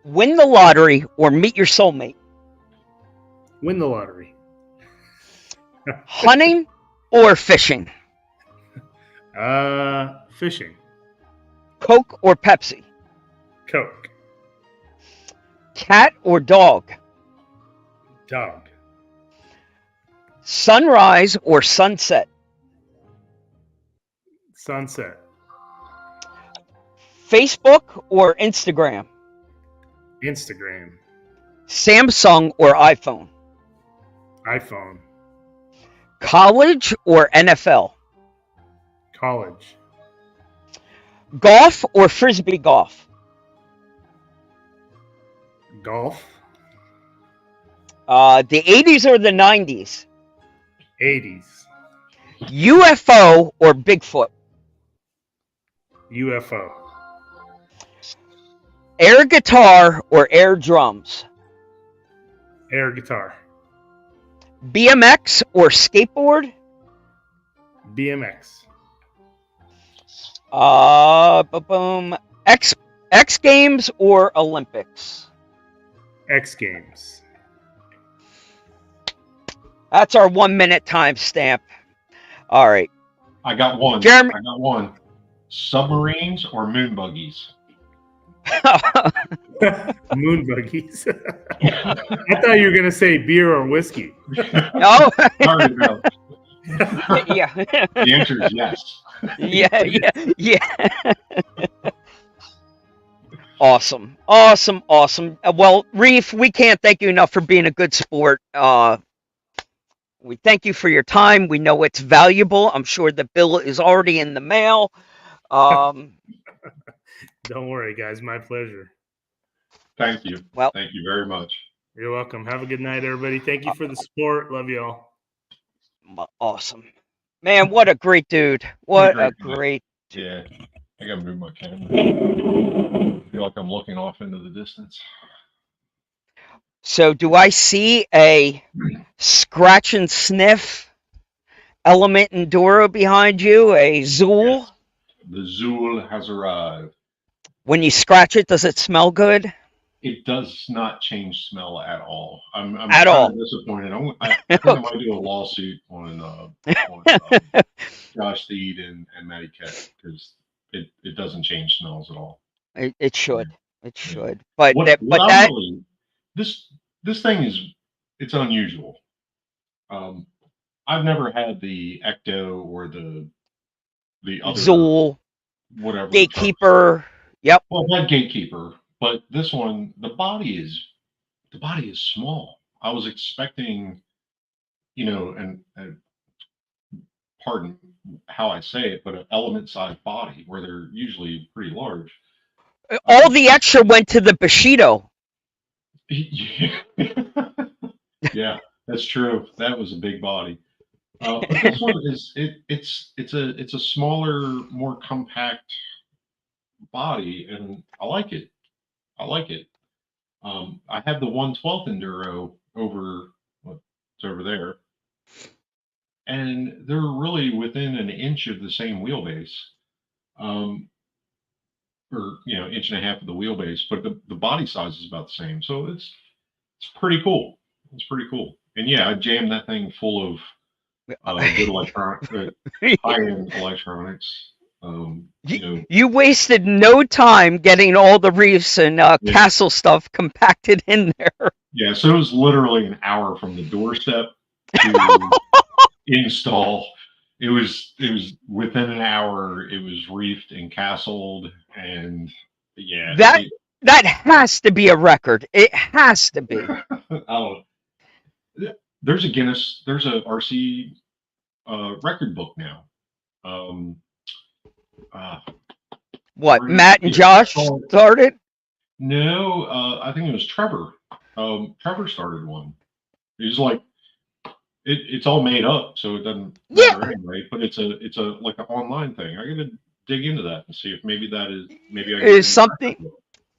Win the lottery or meet your soulmate? Win the lottery. Hunting or fishing? Fishing. Coke or Pepsi? Coke. Cat or dog? Dog. Sunrise or sunset? Sunset. Facebook or Instagram? Instagram. Samsung or iPhone? iPhone. College or NFL? College. Golf or frisbee golf? Golf. The 80s or the 90s? 80s. UFO or Bigfoot? UFO. Air guitar or air drums? Air guitar. BMX or skateboard? BMX. Boom. X Games or Olympics? X Games. That's our 1 minute timestamp. All right. I got one. Jeremy. I got one. Submarines or moon buggies? Moon buggies. I thought you were gonna say beer or whiskey. No. Sorry, no. Yeah. The answer is yes. Yeah. Awesome. Well, Reef, we can't thank you enough for being a good sport. We thank you for your time. We know it's valuable. I'm sure the bill is already in the mail. Don't worry, guys. My pleasure. Thank you. Well, thank you very much. You're welcome. Have a good night, everybody. Thank you for the support. Love you all. Awesome. Man, what a great dude. What a great Yeah. I gotta move my camera. I feel like I'm looking off into the distance. So do I see a scratch and sniff Element Enduro behind you, a Zool? Yes. The Zool has arrived. When you scratch it, does it smell good? It does not change smell at all. I'm at all disappointed. I think I might do a lawsuit on Josh Steed and Matty Kett because it doesn't change smells at all. It should. It Yeah. should. But this thing it's unusual. I've never had the Ecto or the other Zool, whatever Gatekeeper. Yep. Well, that Gatekeeper, but this one, the body is small. I was expecting, and pardon how I say it, but an element-sized body where they're usually pretty large. All the extra went to the Bushido. Yeah, that's true. That was a big body. But this one it's a smaller, more compact body, and I like it. I have the 1/12 Enduro it's over there, and they're really within an inch of the same wheelbase, or inch and a half of the wheelbase, but the body size is about the same. So it's pretty cool. It's pretty cool. And yeah, I jammed that thing full of good high-end electronics. You wasted no time getting all the Reefs and Castle stuff compacted in there. Yeah, so it was literally an hour from the doorstep to install. It was within an hour. It was reefed and castled, and yeah. That has to be a record. It has to be. There's a RC record book now. What, Matt and Josh started? No, I think it was Trevor. Trevor started one. It was like it's all made up, so it doesn't matter anyway. But it's a like an online thing. I gotta dig into that and see if maybe I is something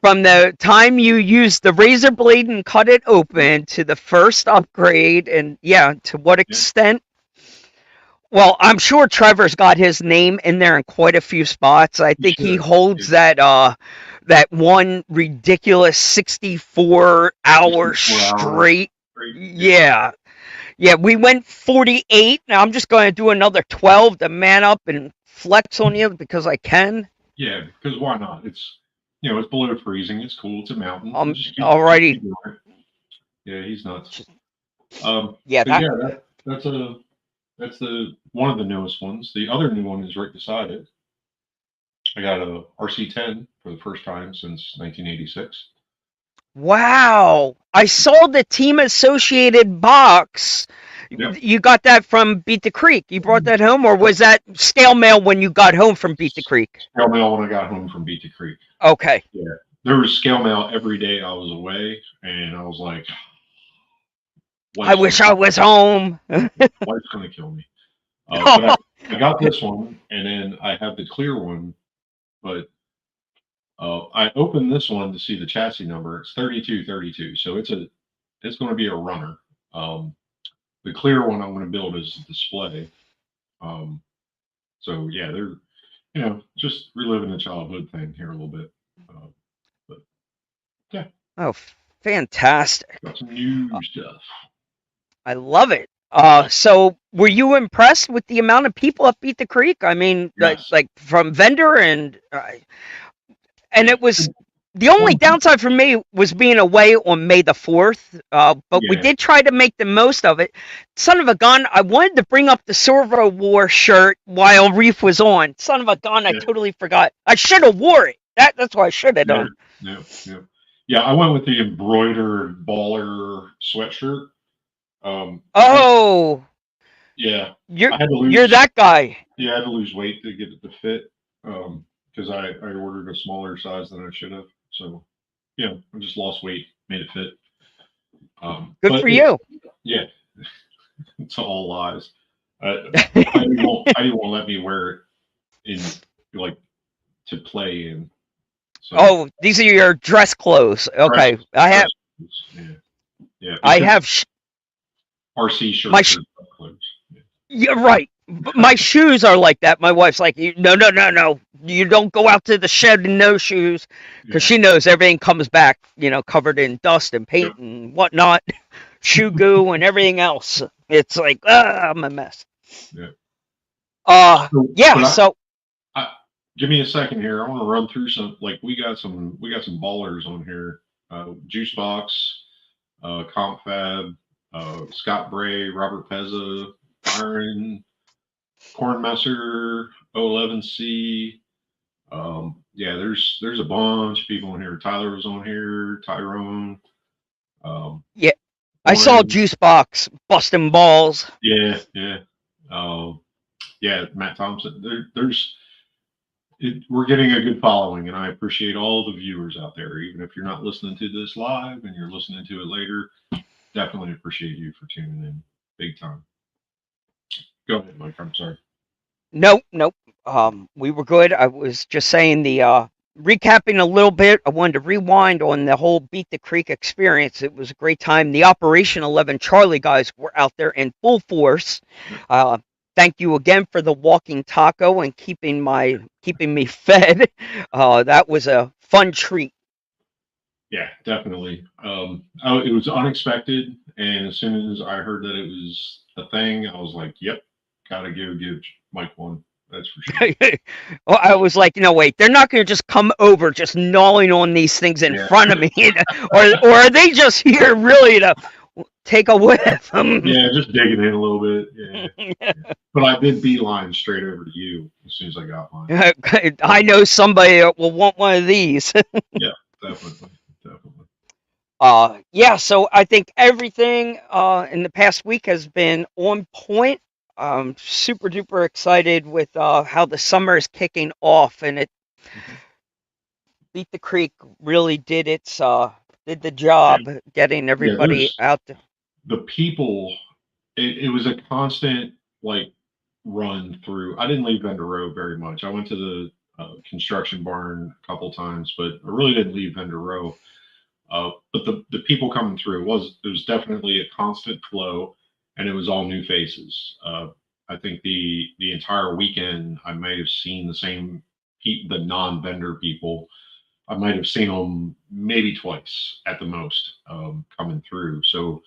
from the time you used the razor blade and cut it open to the first upgrade, and to what extent. Well, I'm sure Trevor's got his name in there in quite a few spots. I think he holds that one ridiculous 64 hours straight. Yeah. We went 48. Now I'm just going to do another 12 to man up and flex on you because I can. Yeah, because why not? It's it's below freezing. It's cool. It's a mountain. Alrighty. Yeah, he's nuts. That's one of the newest ones. The other new one is right beside it. I got a RC10 for the first time since 1986. Wow. I saw the team associated box. Yep. You got that from Beat the Creek. You brought that home, or was that stale mail when you got home from Beat the Creek? Stale mail when I got home from Beat the Creek. Okay. Yeah. there was scale mail every day I was away, and I was like, I wish I was home. wife's gonna kill me. But I got this one, and then I have the clear one. But I opened this one to see the chassis number. It's 3232, so it's going to be a runner. The clear one I'm going to build as a display. So yeah, they're just reliving the childhood thing here a little bit. But yeah. Oh, fantastic! Got some new stuff. I love it. So were you impressed with the amount of people at Beat the Creek? I mean, Yes. like from vendor and it was the only downside for me was being away on May the 4th. But we did try to make the most of it. Son of a gun, I wanted to bring up the Servo War shirt while Reef was on. Son of a gun, I totally forgot. I should have wore it. That's what I should have done. Yeah, I went with the embroidered baller sweatshirt. Yeah, you're that guy. Yeah, I had to lose weight to get it to fit. Because I ordered a smaller size than I should have. So yeah, I just lost weight, made it fit. Good for you. Yeah, it's all lies. Heidi won't let me wear it in to play in. So, oh, these are your dress clothes. Okay, I have. Yeah. I have RC shirts. Yeah, right. My shoes are like that. My wife's like, no. You don't go out to the shed in no shoes, because she knows everything comes back, covered in dust and paint and whatnot, shoe goo and everything else. It's like, I'm a mess. So give me a second here. I want to run through some. We got some ballers on here. Juice Box, Confab, Scott Bray, Robert Pezza, Byron, Corn Messer, O11C. There's a bunch of people on here. Tyler was on here. Tyrone. I saw Juice Box busting balls. Yeah. Matt Thompson. We're getting a good following, and I appreciate all the viewers out there. Even if you're not listening to this live and you're listening to it later, definitely appreciate you for tuning in, big time. Go ahead, Mike. I'm sorry. Nope. We were good. I was just saying recapping a little bit. I wanted to rewind on the whole Beat the Creek experience. It was a great time. The Operation 11 Charlie guys were out there in full force. Thank you again for the walking taco and keeping me fed. That was a fun treat. Yeah, definitely. It was unexpected, and as soon as I heard that it was a thing, I was like, "Yep, gotta give Mike one." That's for sure. Well, I was like, no, wait, they're not going to just come over just gnawing on these things in front of me, or are they just here really to take a whiff? Yeah, just digging in a little bit. Yeah. But I did beeline straight over to you as soon as I got mine. I know somebody will want one of these. Yeah, definitely. So I think everything in the past week has been on point. I'm super duper excited with how the summer is kicking off, and Beat the Creek really did the job getting everybody out there. The people, it was a constant run through. I didn't leave Vendor Row very much. I went to the construction barn a couple times, but I really didn't leave Vendor Row. But the people coming through there was definitely a constant flow, and it was all new faces. I think the entire weekend I might have seen the non-vendor people. I might have seen them maybe twice at the most coming through. So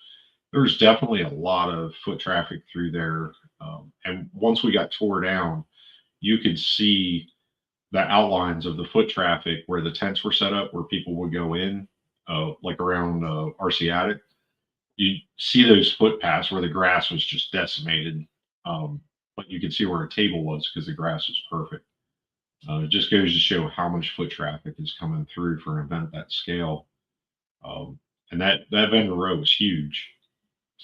there was definitely a lot of foot traffic through there. And once we got tore down, you could see the outlines of the foot traffic where the tents were set up, where people would go in. Around RC Addict, you see those footpaths where the grass was just decimated, but you could see where a table was because the grass was perfect. It just goes to show how much foot traffic is coming through for an event that scale. And that Vendor Row was huge.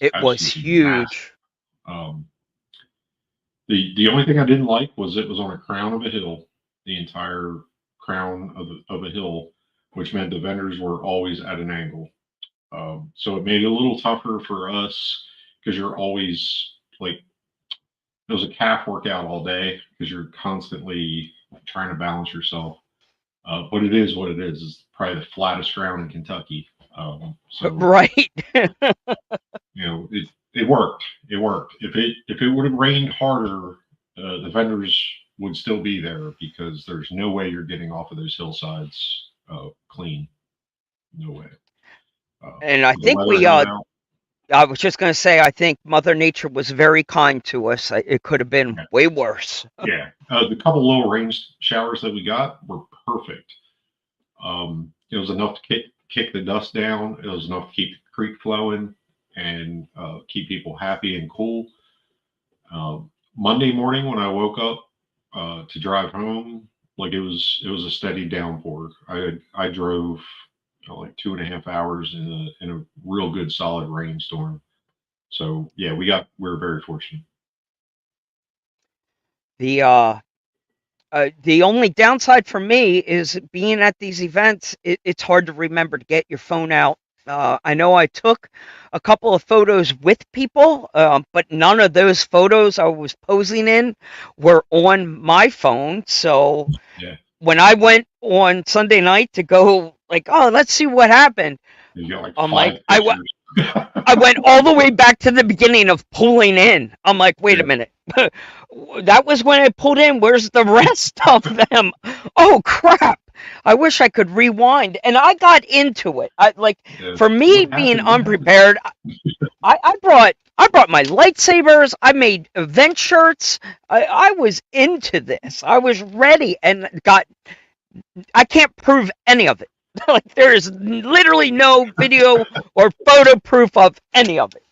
It was huge. The only thing I didn't like was it was on a crown of a hill, the entire crown of a hill. which meant the vendors were always at an angle. So it made it a little tougher for us because you're always like, it was a calf workout all day because you're constantly trying to balance yourself. But it is what it is. It's probably the flattest ground in Kentucky. So Right. it worked. It worked. If it would have rained harder, the vendors would still be there because there's no way you're getting off of those hillsides clean. No way. And I with the think weather we going out, I was just going to say, I think Mother Nature was very kind to us. It could have been way worse. yeah. The couple little rain showers that we got were perfect. It was enough to kick the dust down. It was enough to keep the creek flowing and keep people happy and cool. Monday morning when I woke up to drive home, like it was a steady downpour. I drove like 2.5 hours in a real good solid rainstorm. So yeah, we were very fortunate. The only downside for me is being at these events. It's hard to remember to get your phone out. I know I took a couple of photos with people, but none of those photos I was posing in were on my phone. So Yeah. when I went on Sunday night to go, like, oh, let's see what happened. You got like I'm 5 like, pictures. I went all the way back to the beginning of pulling in. I'm like, wait a minute. That was when I pulled in. Where's the rest of them? Oh, crap. I wish I could rewind. And I got into it. For me What being happened? unprepared, I brought my lightsabers. I made event shirts. I was into this. I was ready and I can't prove any of it. Like, there is literally no video or photo proof of any of it.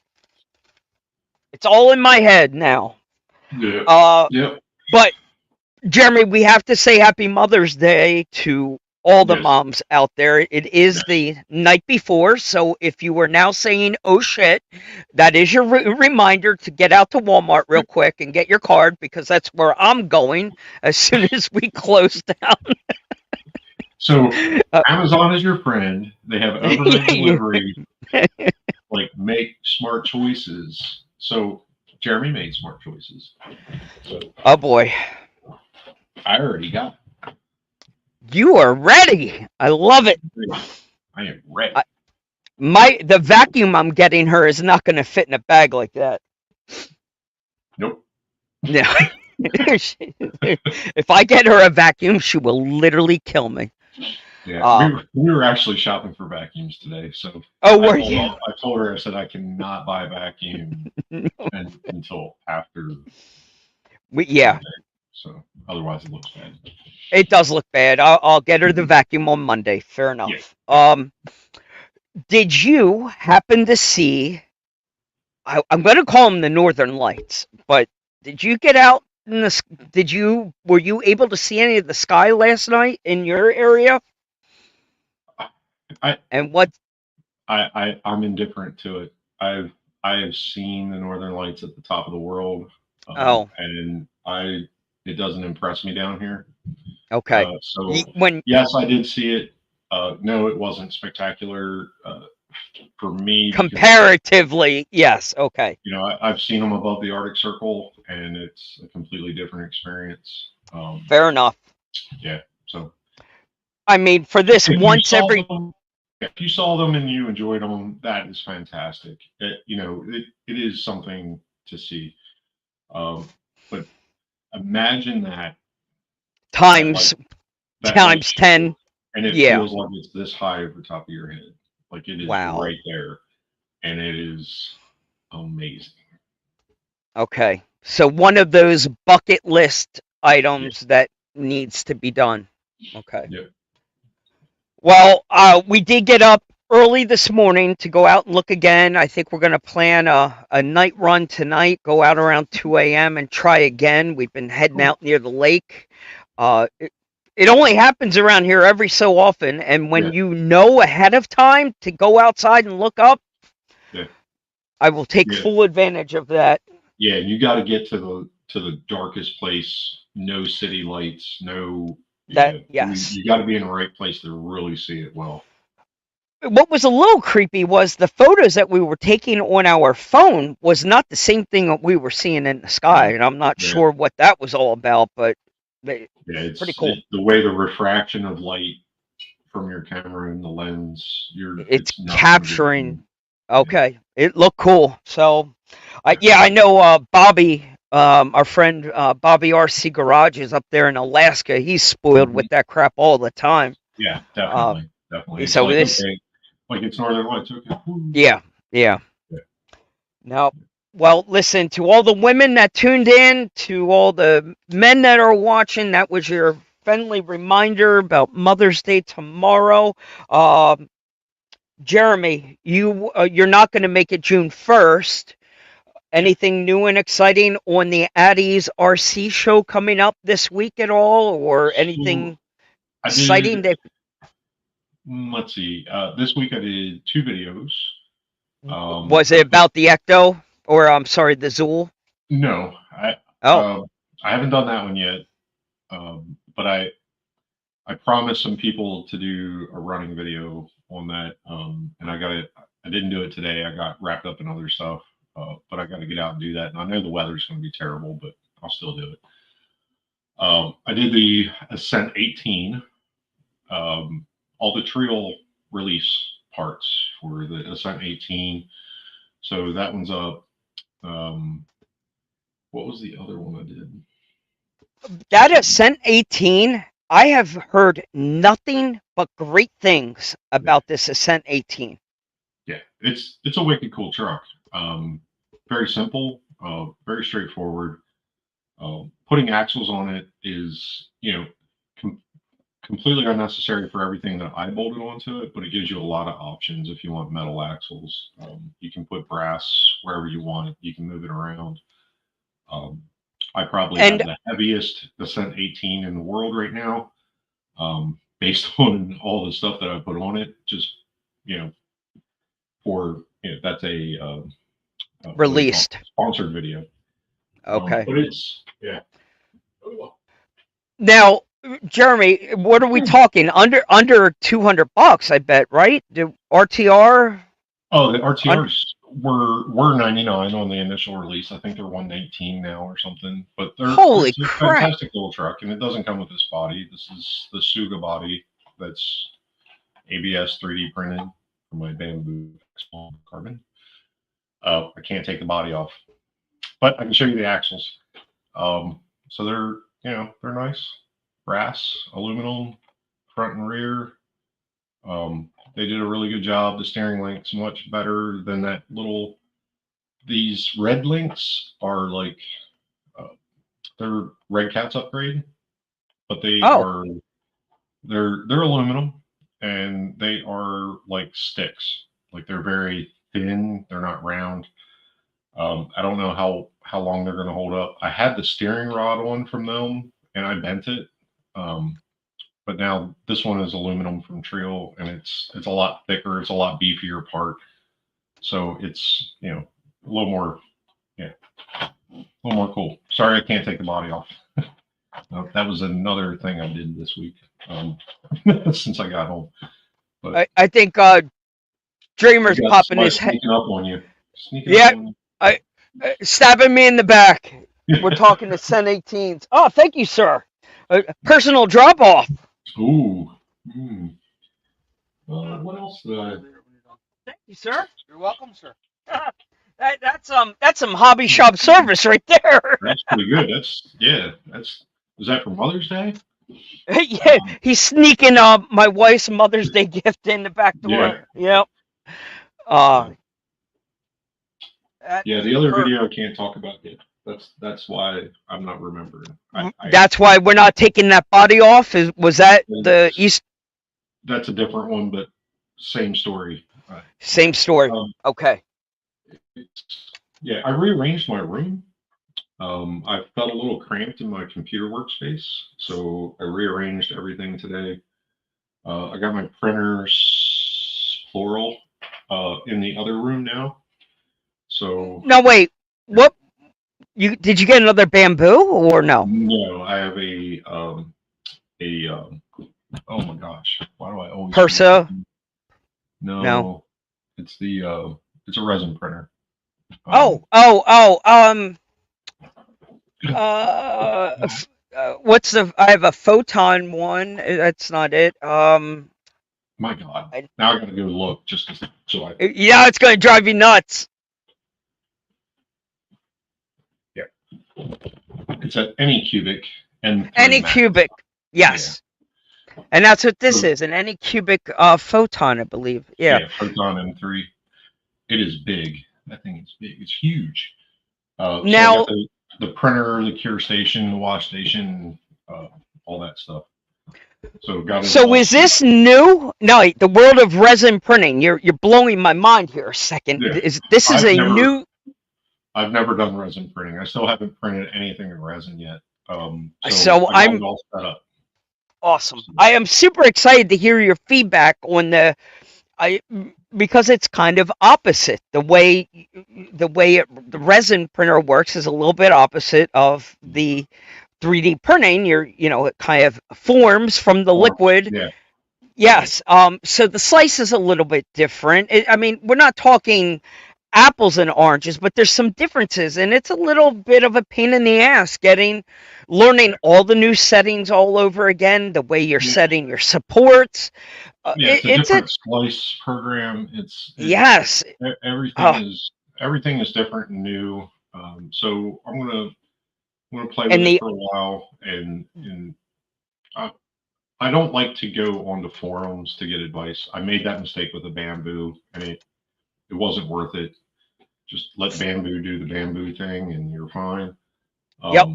It's all in my head now. Yeah. Yep. But Jeremy, we have to say Happy Mother's Day to all the Yes. moms out there. It is the night before, so if you were now saying, oh shit, that is your reminder to get out to Walmart real quick and get your card, because that's where I'm going as soon as we close down. So Amazon is your friend. They have overnight delivery. Like, make smart choices. So Jeremy made smart choices. So Oh boy. I already got it. You are ready. I love it. I am ready. The vacuum I'm getting her is not going to fit in a bag like that. Nope. No. If I get her a vacuum, she will literally kill me. Yeah, we were actually shopping for vacuums today. So were you? I told her, I said I cannot buy a vacuum until after. Yeah. So otherwise it looks bad. It does look bad. I'll get her the vacuum on Monday. Fair enough. Yeah. Did you happen to see? I'm going to call them the Northern Lights, but did you get out in the? Were you able to see any of the sky last night in your area? I'm indifferent to it. I have seen the Northern Lights at the top of the world. And it doesn't impress me down here. Okay. Yes, I did see it. No, it wasn't spectacular for me. Comparatively, yes. Okay. I've seen them above the Arctic Circle, and it's a completely different experience. Fair enough. Yeah. So. I mean, for this If you saw them and you enjoyed them, that is fantastic. It is something to see. But imagine that times 10, and it feels like it's this high over the top of your head. Like, it is right there, and it is amazing. Okay, so one of those bucket list items that needs to be done. Okay. Yep. Well, we did get up early this morning to go out and look again. I think we're going to plan a night run tonight, go out around 2 a.m. and try again. We've been heading out near the lake. It only happens around here every so often, and when you know ahead of time to go outside and look up, I will take full advantage of that. Yeah, you got to get to the darkest place, no city lights, no Yes. You got to be in the right place to really see it well. What was a little creepy was the photos that we were taking on our phone was not the same thing that we were seeing in the sky, and I'm not sure what that was all about, but it's pretty cool. the way the refraction of light from your camera and the lens, It's not capturing. Okay, it looked cool. So, I know Bobby, our friend Bobby RC Garage is up there in Alaska. He's spoiled with that crap all the time. Yeah, definitely. So like, this, okay, like it's Northern Lights. Okay. Yeah. Now, well, listen, to all the women that tuned in, to all the men that are watching, that was your friendly reminder about Mother's Day tomorrow. Jeremy, you're not going to make it June 1st. Anything new and exciting on the Addie's RC show coming up this week at all, or anything exciting? Let's see. This week I did 2 videos. Was it about the Ecto, or I'm sorry, the Zool? No, I haven't done that one yet. But I promised some people to do a running video on that. And I didn't do it today. I got wrapped up in other stuff. But I got to get out and do that. And I know the weather's going to be terrible, but I'll still do it. I did the Ascent 18, all the trail release parts for the Ascent 18. So that one's up. What was the other one I did? That Ascent 18, I have heard nothing but great things about this Ascent 18. Yeah, it's a wicked cool truck. Very simple, very straightforward. Putting axles on it is, completely unnecessary for everything that I bolted onto it, but it gives you a lot of options if you want metal axles. You can put brass wherever you want. You can move it around. I probably have the heaviest Ascent 18 in the world right now, based on all the stuff that I put on it. Just, that's a released sponsored video. Okay. But it's, Now, Jeremy, what are we talking? Under $200, I bet, right? The RTR? Oh, the RTRs were 99 on the initial release. I think they're 119 now or something. But it's a fantastic little truck, and it doesn't come with this body. This is the Suga body that's ABS 3D printed for my bamboo carbon. I can't take the body off, but I can show you the axles. So they're nice, brass, aluminum, front and rear. They did a really good job. The steering link's much better than that little. These red links are like they're Red Cat's upgrade, but they're aluminum, and they are like sticks. Like they're very thin. They're not round. I don't know how long they're going to hold up. I had the steering rod on from them, and I bent it. But now this one is aluminum from Trio, and it's a lot thicker. It's a lot beefier part. So it's, a little more cool. Sorry, I can't take the body off. That was another thing I did this week, since I got home. But I think Dreamer's popping his head. Sneaking up on you. Stabbing me in the back. We're talking to Ascent 18s. Oh, thank you, sir. Personal drop off. Ooh. What else did I? Thank you, sir. You're welcome, sir. That's some hobby shop service right there. That's pretty good. Is that for Mother's Day? Yeah, he's sneaking my wife's Mother's Day gift in the back door. Yeah. Yep. The other video I can't talk about yet. That's why I'm not remembering. That's why we're not taking that body off. Was that the East? That's a different one, but same story. Same story. Okay. I rearranged my room. I felt a little cramped in my computer workspace, so I rearranged everything today. I got my printers plural in the other room now. So no, wait. What? Did you get another bamboo or no? No, I have a a oh my gosh, why do I always Perso? No, No. it's the it's a resin printer. Oh, what's the? I have a photon one. That's not it. My God, now I gotta go look just so I. Yeah, it's gonna drive you nuts. Yeah, it's at Anycubic and Anycubic, yes. Yeah. And that's what this is, an Anycubic photon, I believe. Yeah. Yeah, photon M3. It is big. That thing is big. It's huge. Now, so I got the printer, the cure station, the wash station, all that stuff. So is this new? No, the world of resin printing. You're blowing my mind here a second. Yeah. This is new. I've never done resin printing. I still haven't printed anything in resin yet. So I'm all set up. Awesome. I am super excited to hear your feedback on because it's kind of opposite. The way the resin printer works is a little bit opposite of the 3D printing. It kind of forms from the liquid. Yeah. Yes. So the slice is a little bit different. We're not talking apples and oranges, but there's some differences, and it's a little bit of a pain in the ass learning all the new settings all over again, the way you're setting your supports. It's a different slice program. Yes. Everything is different and new. So I'm gonna play with it for a while, and I don't like to go onto forums to get advice. I made that mistake with the bamboo, and it wasn't worth it. Just let bamboo do the bamboo thing, and you're fine. Yep.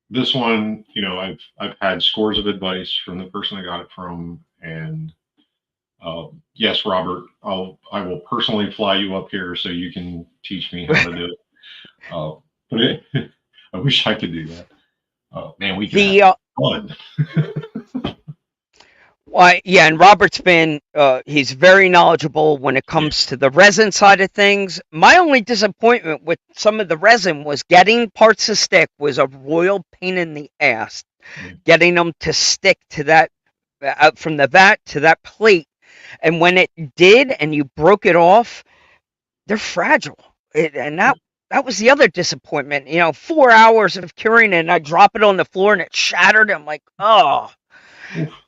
This one, I've had scores of advice from the person I got it from, and yes, Robert, I will personally fly you up here so you can teach me how to do it. But I wish I could do that. Man, we can have fun. Well, yeah, and Robert's been, he's very knowledgeable when it comes to the resin side of things. My only disappointment with some of the resin was getting parts to stick was a royal pain in the ass. Getting them to stick to that, from the vat to that plate. And when it did and you broke it off, they're fragile. And that was the other disappointment. 4 hours of curing and I drop it on the floor and it shattered. I'm like, oh.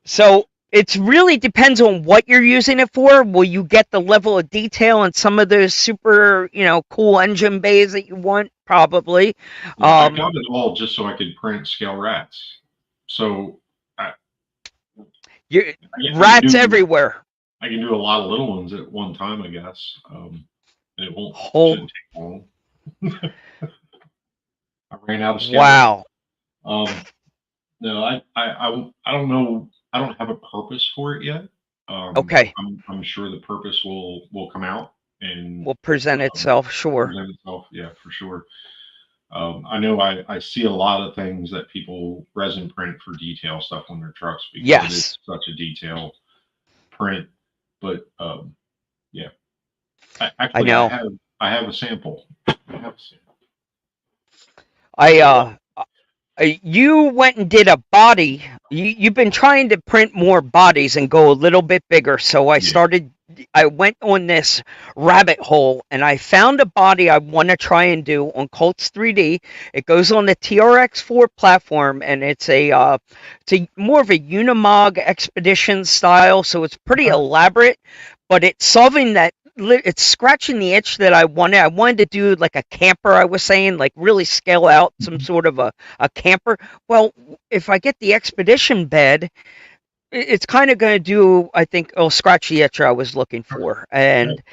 So it really depends on what you're using it for. Will you get the level of detail and some of those super, cool engine bays that you want? Probably. I got it all just so I could print scale rats. So rats everywhere. I can do a lot of little ones at one time, I guess. And it shouldn't take long. I ran out of scale. Wow. No, I don't know. I don't have a purpose for it yet. Okay. I'm sure the purpose will come out and will present itself. Sure. Present itself, yeah, for sure. I know I see a lot of things that people resin print for detail stuff on their trucks because it's such a detail print. But yeah, I know. I have a sample. You went and did a body. You've been trying to print more bodies and go a little bit bigger. So I went on this rabbit hole and I found a body I want to try and do on Colts 3D. It goes on the TRX4 platform and it's more of a Unimog expedition style. So it's pretty elaborate, but it's solving that. It's scratching the itch that I wanted. I wanted to do like a camper, I was saying, like really scale out some sort of a camper. Well, if I get the expedition bed, it's kind of going to do, I think, scratch the itch I was looking for. And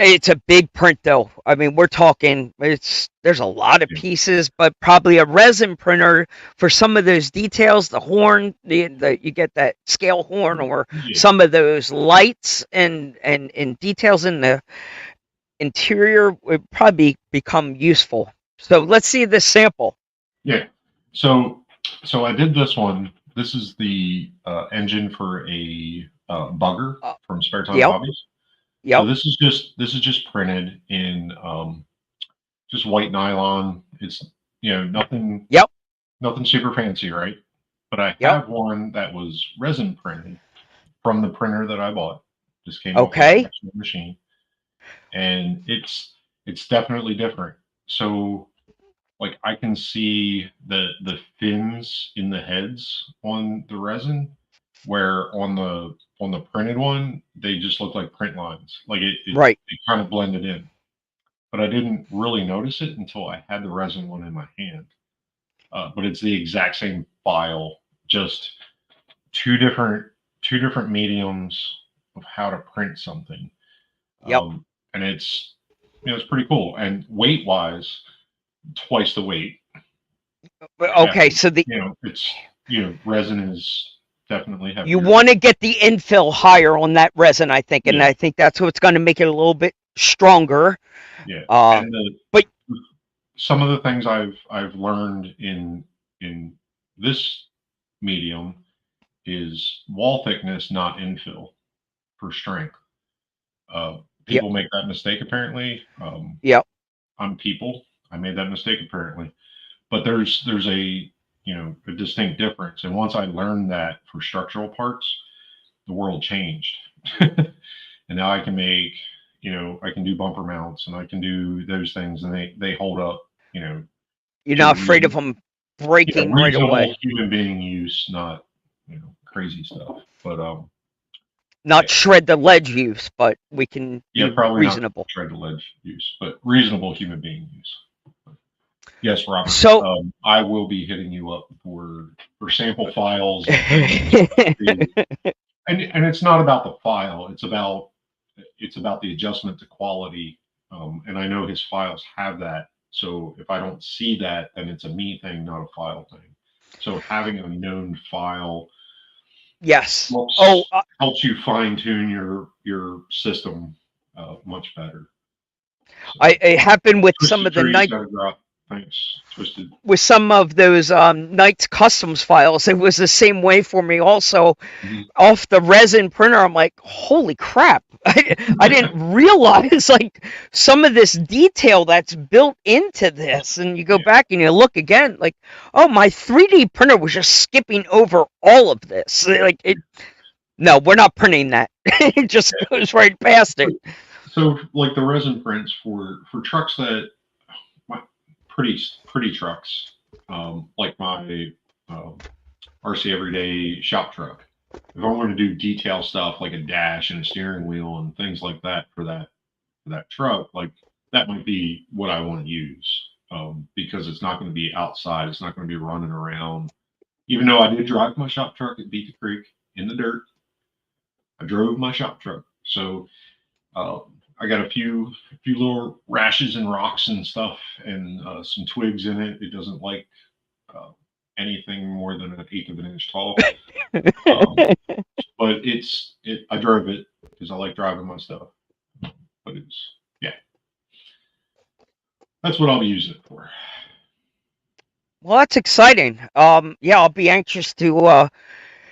it's a big print, though. We're talking, there's a lot of pieces, but probably a resin printer for some of those details, the horn, you get that scale horn or some of those lights and details in the interior would probably become useful. So let's see this sample. Yeah. So I did this one. This is the engine for a bugger from Spare Time Hobbies. Yeah. So this is just printed in just white nylon. It's nothing. Yep. Nothing super fancy, right? but I Yep. have one that was resin printed from the printer that I bought. Just came off Okay. the actual machine, and it's definitely different. So like I can see the fins in the heads on the resin, where on the printed one they just look like print lines. Like Right. it kind of blended in, but I didn't really notice it until I had the resin one in my hand. But it's the exact same file, just two different mediums of how to print something. Yep. And it's it's pretty cool. And weight wise, twice the weight. Okay, And, so it's resin is definitely heavier. you want to get the infill higher on that resin, I think, and I think that's what's going to make it a little bit stronger. Yeah. And but some of the things I've learned in this medium is wall thickness, not infill for strength. People make that mistake apparently. I'm people. I made that mistake apparently, but there's a a distinct difference. And once I learned that for structural parts, the world changed. And now I can make I can do bumper mounts and I can do those things, and they hold up. You're not afraid of them breaking right away. Human being use, not crazy stuff. But not shred the ledge use, but we can be probably reasonable. Not shred the ledge use, but reasonable human being use. Yes, Robert. So I will be hitting you up for sample files. And it's not about the file. It's about the adjustment to quality. And I know his files have that. So if I don't see that, then it's a me thing, not a file thing. So having a known file, yes, helps you fine tune your system much better. So, it happened with some of the night. Thanks, Twisted. With some of those Knights Customs files, it was the same way for me also. Off the resin printer, I'm like, holy crap. I didn't realize like some of this detail that's built into this. And you go back and you look again, like, oh, my 3D printer was just skipping over all of this. Like no, we're not printing that. It just goes right past it. So like the resin prints for trucks that pretty trucks, like my RC Everyday shop truck. If I'm going to do detail stuff like a dash and a steering wheel and things like that for that truck, like that might be what I want to use, because it's not going to be outside. It's not going to be running around. Even though I did drive my shop truck at Beat the Creek in the dirt, I drove my shop truck. So I got a few little rashes and rocks and stuff, and some twigs in it. It doesn't like anything more than 1/8 of an inch tall. But I drove it because I like driving my stuff. But that's what I'll be using it for. Well, that's exciting. I'll be anxious to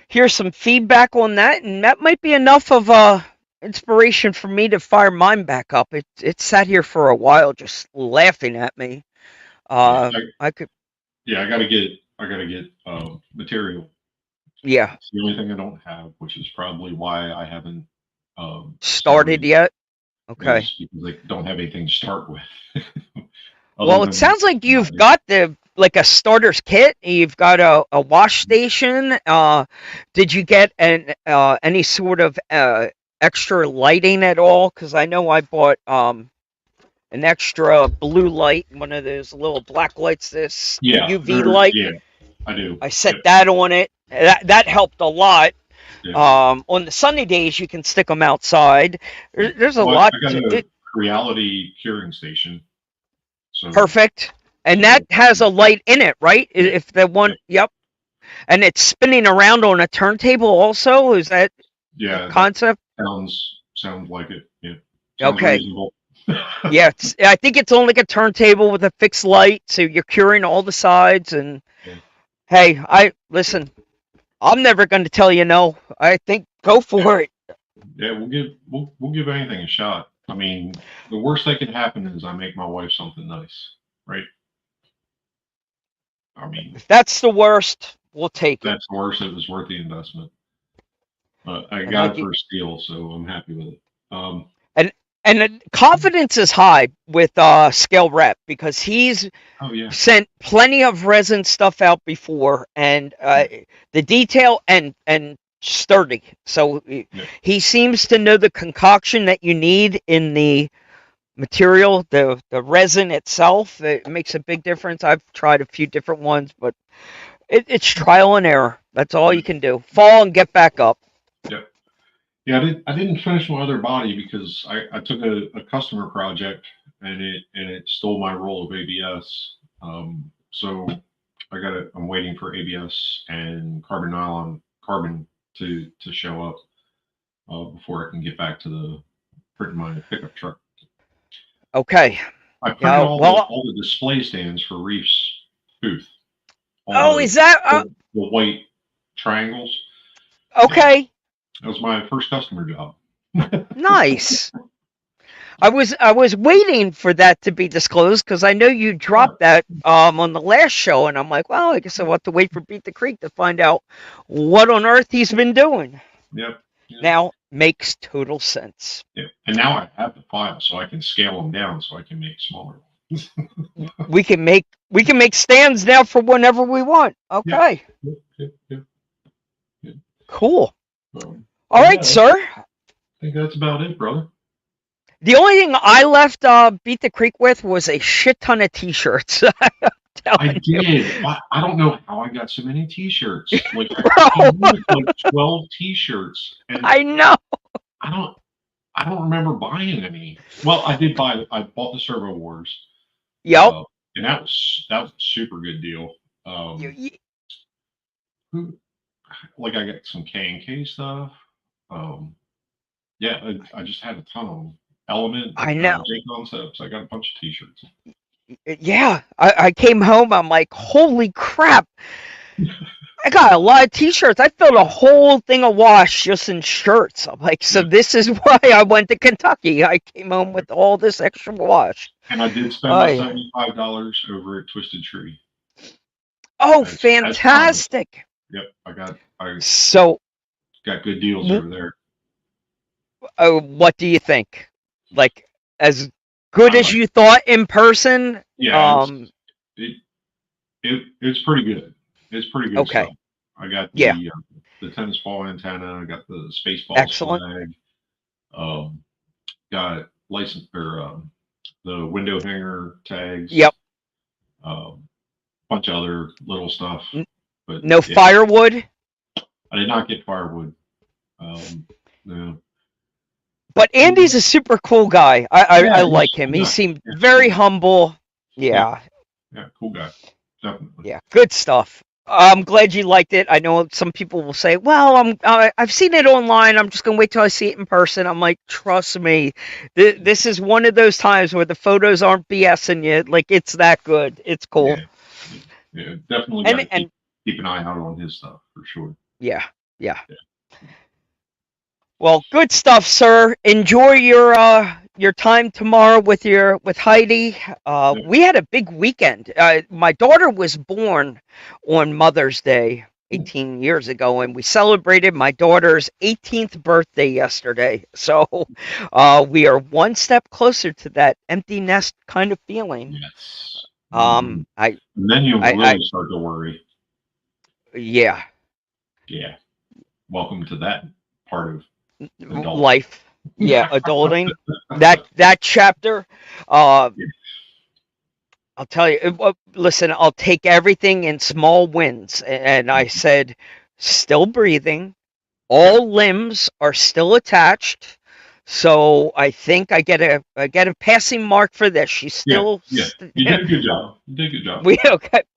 hear some feedback on that, and that might be enough of inspiration for me to fire mine back up. It sat here for a while just laughing at me. I could. Yeah, I gotta get material. Yeah. It's the only thing I don't have, which is probably why I haven't started yet. Okay. Because I don't have anything to start with. Well, it sounds like you've got like a starter's kit. You've got a wash station. Did you get any sort of extra lighting at all? Because I know I bought an extra blue light, one of those little black lights, this UV light. Yeah, I do. I set that on it. That helped a lot. Yeah. On the sunny days, you can stick them outside. There's a lot. I got a reality curing station. So, perfect. And that has a light in it, right? If the one, yep. And it's spinning around on a turntable also? Is that concept? Sounds like it. Yeah. Okay. Yeah, I think it's on like a turntable with a fixed light, so you're curing all the sides. And hey, listen, I'm never going to tell you no. I think go for it. Yeah, we'll give anything a shot. I mean, the worst that can happen is I make my wife something nice, right? I mean, if that's the worst, We'll take it. That's worse. It was worth the investment. But I And got like it for steel, so I'm happy with it. and the confidence is high with Scale Rep because he's Oh yeah. sent plenty of resin stuff out before, and the detail and sturdy. So he seems to know the concoction that you need in the material, the resin itself. It makes a big difference. I've tried a few different ones, but it's trial and error. That's all you can do. Fall and get back up. Yep. Yeah, I didn't finish my other body because I took a customer project and it stole my roll of ABS. So I'm waiting for ABS and carbon to show up before I can get back to printing my pickup truck. Okay. I printed all the display stands for Reef's booth. Is that the white triangles? Okay. That was my first customer job. Nice. I was waiting for that to be disclosed because I know you dropped that on the last show, and I'm like, well, I guess I'll have to wait for Beat the Creek to find out what on earth he's been doing. Yep. Now makes total sense. Yeah. And now I have the file, so I can scale them down so I can make smaller ones. we can make stands now for whenever we want. Okay. Yep. Cool. All right, sir. I think that's about it, brother. The only thing I left Beat the Creek with was a shit ton of T-shirts. I did. I don't know how I got so many T-shirts. Like I like 12 T-shirts. And I know. I don't remember buying any. Well, I bought the Servo Wars. Yep. And that was a super good deal. Like I got some K&K stuff. Yeah, I just had a ton of them. Element. I know. Concepts. I got a bunch of T-shirts. Yeah, I came home. I'm like, holy crap! I got a lot of T-shirts. I filled a whole thing of wash just in shirts. I'm like, so this is why I went to Kentucky. I came home with all this extra wash. And I did spend my $75 over at Twisted Tree. Oh, fantastic! Yep, I got good deals over there. What do you think? Like as good as you thought in person? Yeah, it's pretty good. It's pretty good. Okay. Stuff. I got the tennis ball antenna. I got the space ball flag. Got license or the window hanger tags. Yep. Bunch of other little stuff. But no firewood. I did not get firewood. No. But Andy's a super cool guy. I like him. He seemed very humble. Yeah, cool guy. Definitely. Yeah, good stuff. I'm glad you liked it. I know some people will say, well, I've seen it online. I'm just going to wait till I see it in person. I'm like, trust me. This is one of those times where the photos aren't BSing you. Like, it's that good. It's cool. Yeah, definitely. And keep an eye out on his stuff for sure. Yeah. Well, good stuff, sir. Enjoy your time tomorrow with Heidi. We had a big weekend. My daughter was born on Mother's Day 18 years ago, and we celebrated my daughter's 18th birthday yesterday. So we are one step closer to that empty nest kind of feeling. Yes. And then you really start to worry. Yeah. Yeah. Welcome to that part of life. Yeah, adulting. that chapter. I'll tell you. Listen, I'll take everything in small wins. And I said, still breathing. All limbs are still attached. So I think I get a passing mark for this. She's still. You did a good job.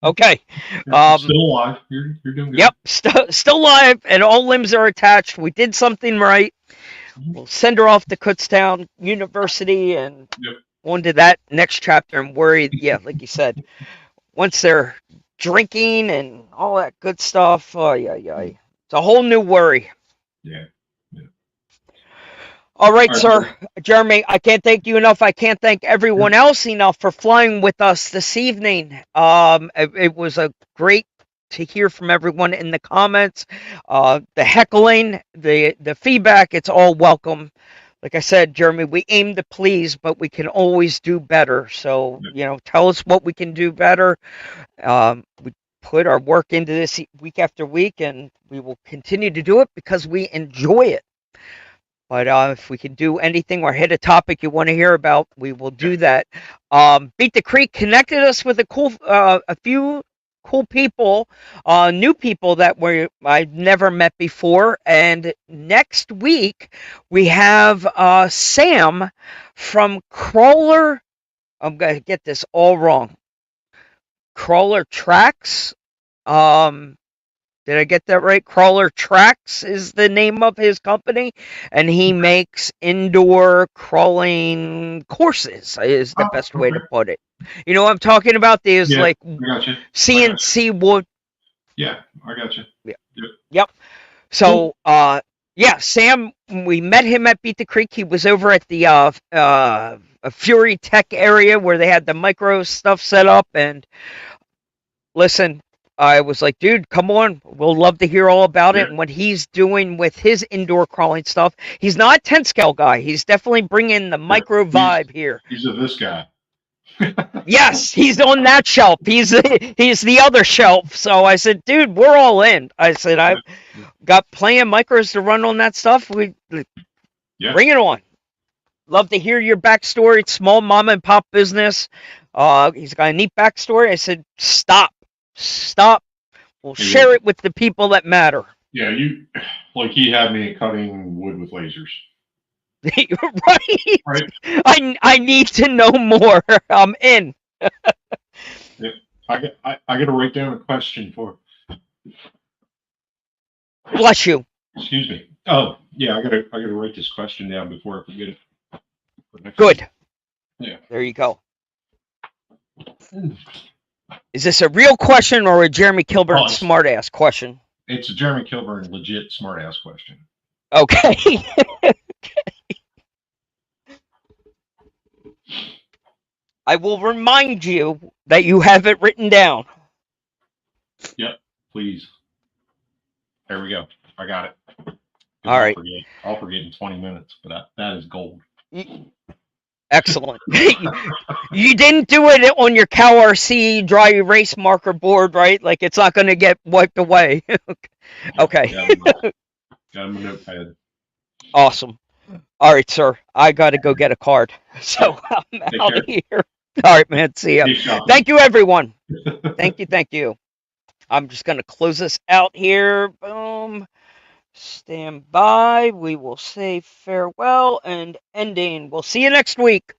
Okay. Still alive. You're doing good. Yep. Still alive, and all limbs are attached. We did something right. We'll send her off to Kutztown University and on to that next chapter and worry. Yeah, like you said, once they're drinking and all that good stuff. Oh yeah. It's a whole new worry. Yeah. All right, sir. Jeremy, I can't thank you enough. I can't thank everyone else enough for flying with us this evening. It was a great to hear from everyone in the comments. The heckling, the feedback, it's all welcome. Like I said, Jeremy, we aim to please, but we can always do better. So, tell us what we can do better. We put our work into this week after week, and we will continue to do it because we enjoy it. But if we can do anything or hit a topic you want to hear about, we will do that. Beat the Creek connected us with a few cool people, new people that I've never met before. And next week we have Sam from Krawler. I'm gonna get this all wrong. Krawler Tracks. Did I get that right? Krawler Tracks is the name of his company, and he makes indoor crawling courses, is the best way to put it. You know what I'm talking about? There's like CNC wood. Yeah, I got you. Yeah. Yep. So, Sam, we met him at Beat the Creek. He was over at the Fury Tech area where they had the micro stuff set up. And listen, I was like, dude, come on. We'll love to hear all about it and what he's doing with his indoor crawling stuff. He's not a 10 scale guy. He's definitely bringing the micro vibe here. He's this guy. Yes, he's on that shelf. He's the other shelf. So I said, dude, we're all in. I said, I've got plenty of micros to run on that stuff. Bring it on. Love to hear your backstory. It's small mom and pop business. He's got a neat backstory. I said, stop. We'll share it with the people that matter. Yeah, he had me cutting wood with lasers. Right. I need to know more. I'm in. Yeah, I got to write down a question for. Bless you. Excuse me. Oh yeah, I gotta write this question down before I forget it. Good. Yeah. There you go. Is this a real question or a Jeremy Kilburn smartass question? It's a Jeremy Kilburn legit smartass question. Okay. I will remind you that you have it written down. Yep, please. There we go. I got it. All right. I'll forget in 20 minutes, but that is gold. Excellent. You didn't do it on your Cal RC dry erase marker board, right? Like it's not going to get wiped away. Okay. Got him a notepad. Awesome. All right, sir. I got to go get a card. So I'm out of here. All right, man. See ya. Thank you, everyone. Thank you. I'm just going to close this out here. Boom. Stand by. We will say farewell and ending. We'll see you next week.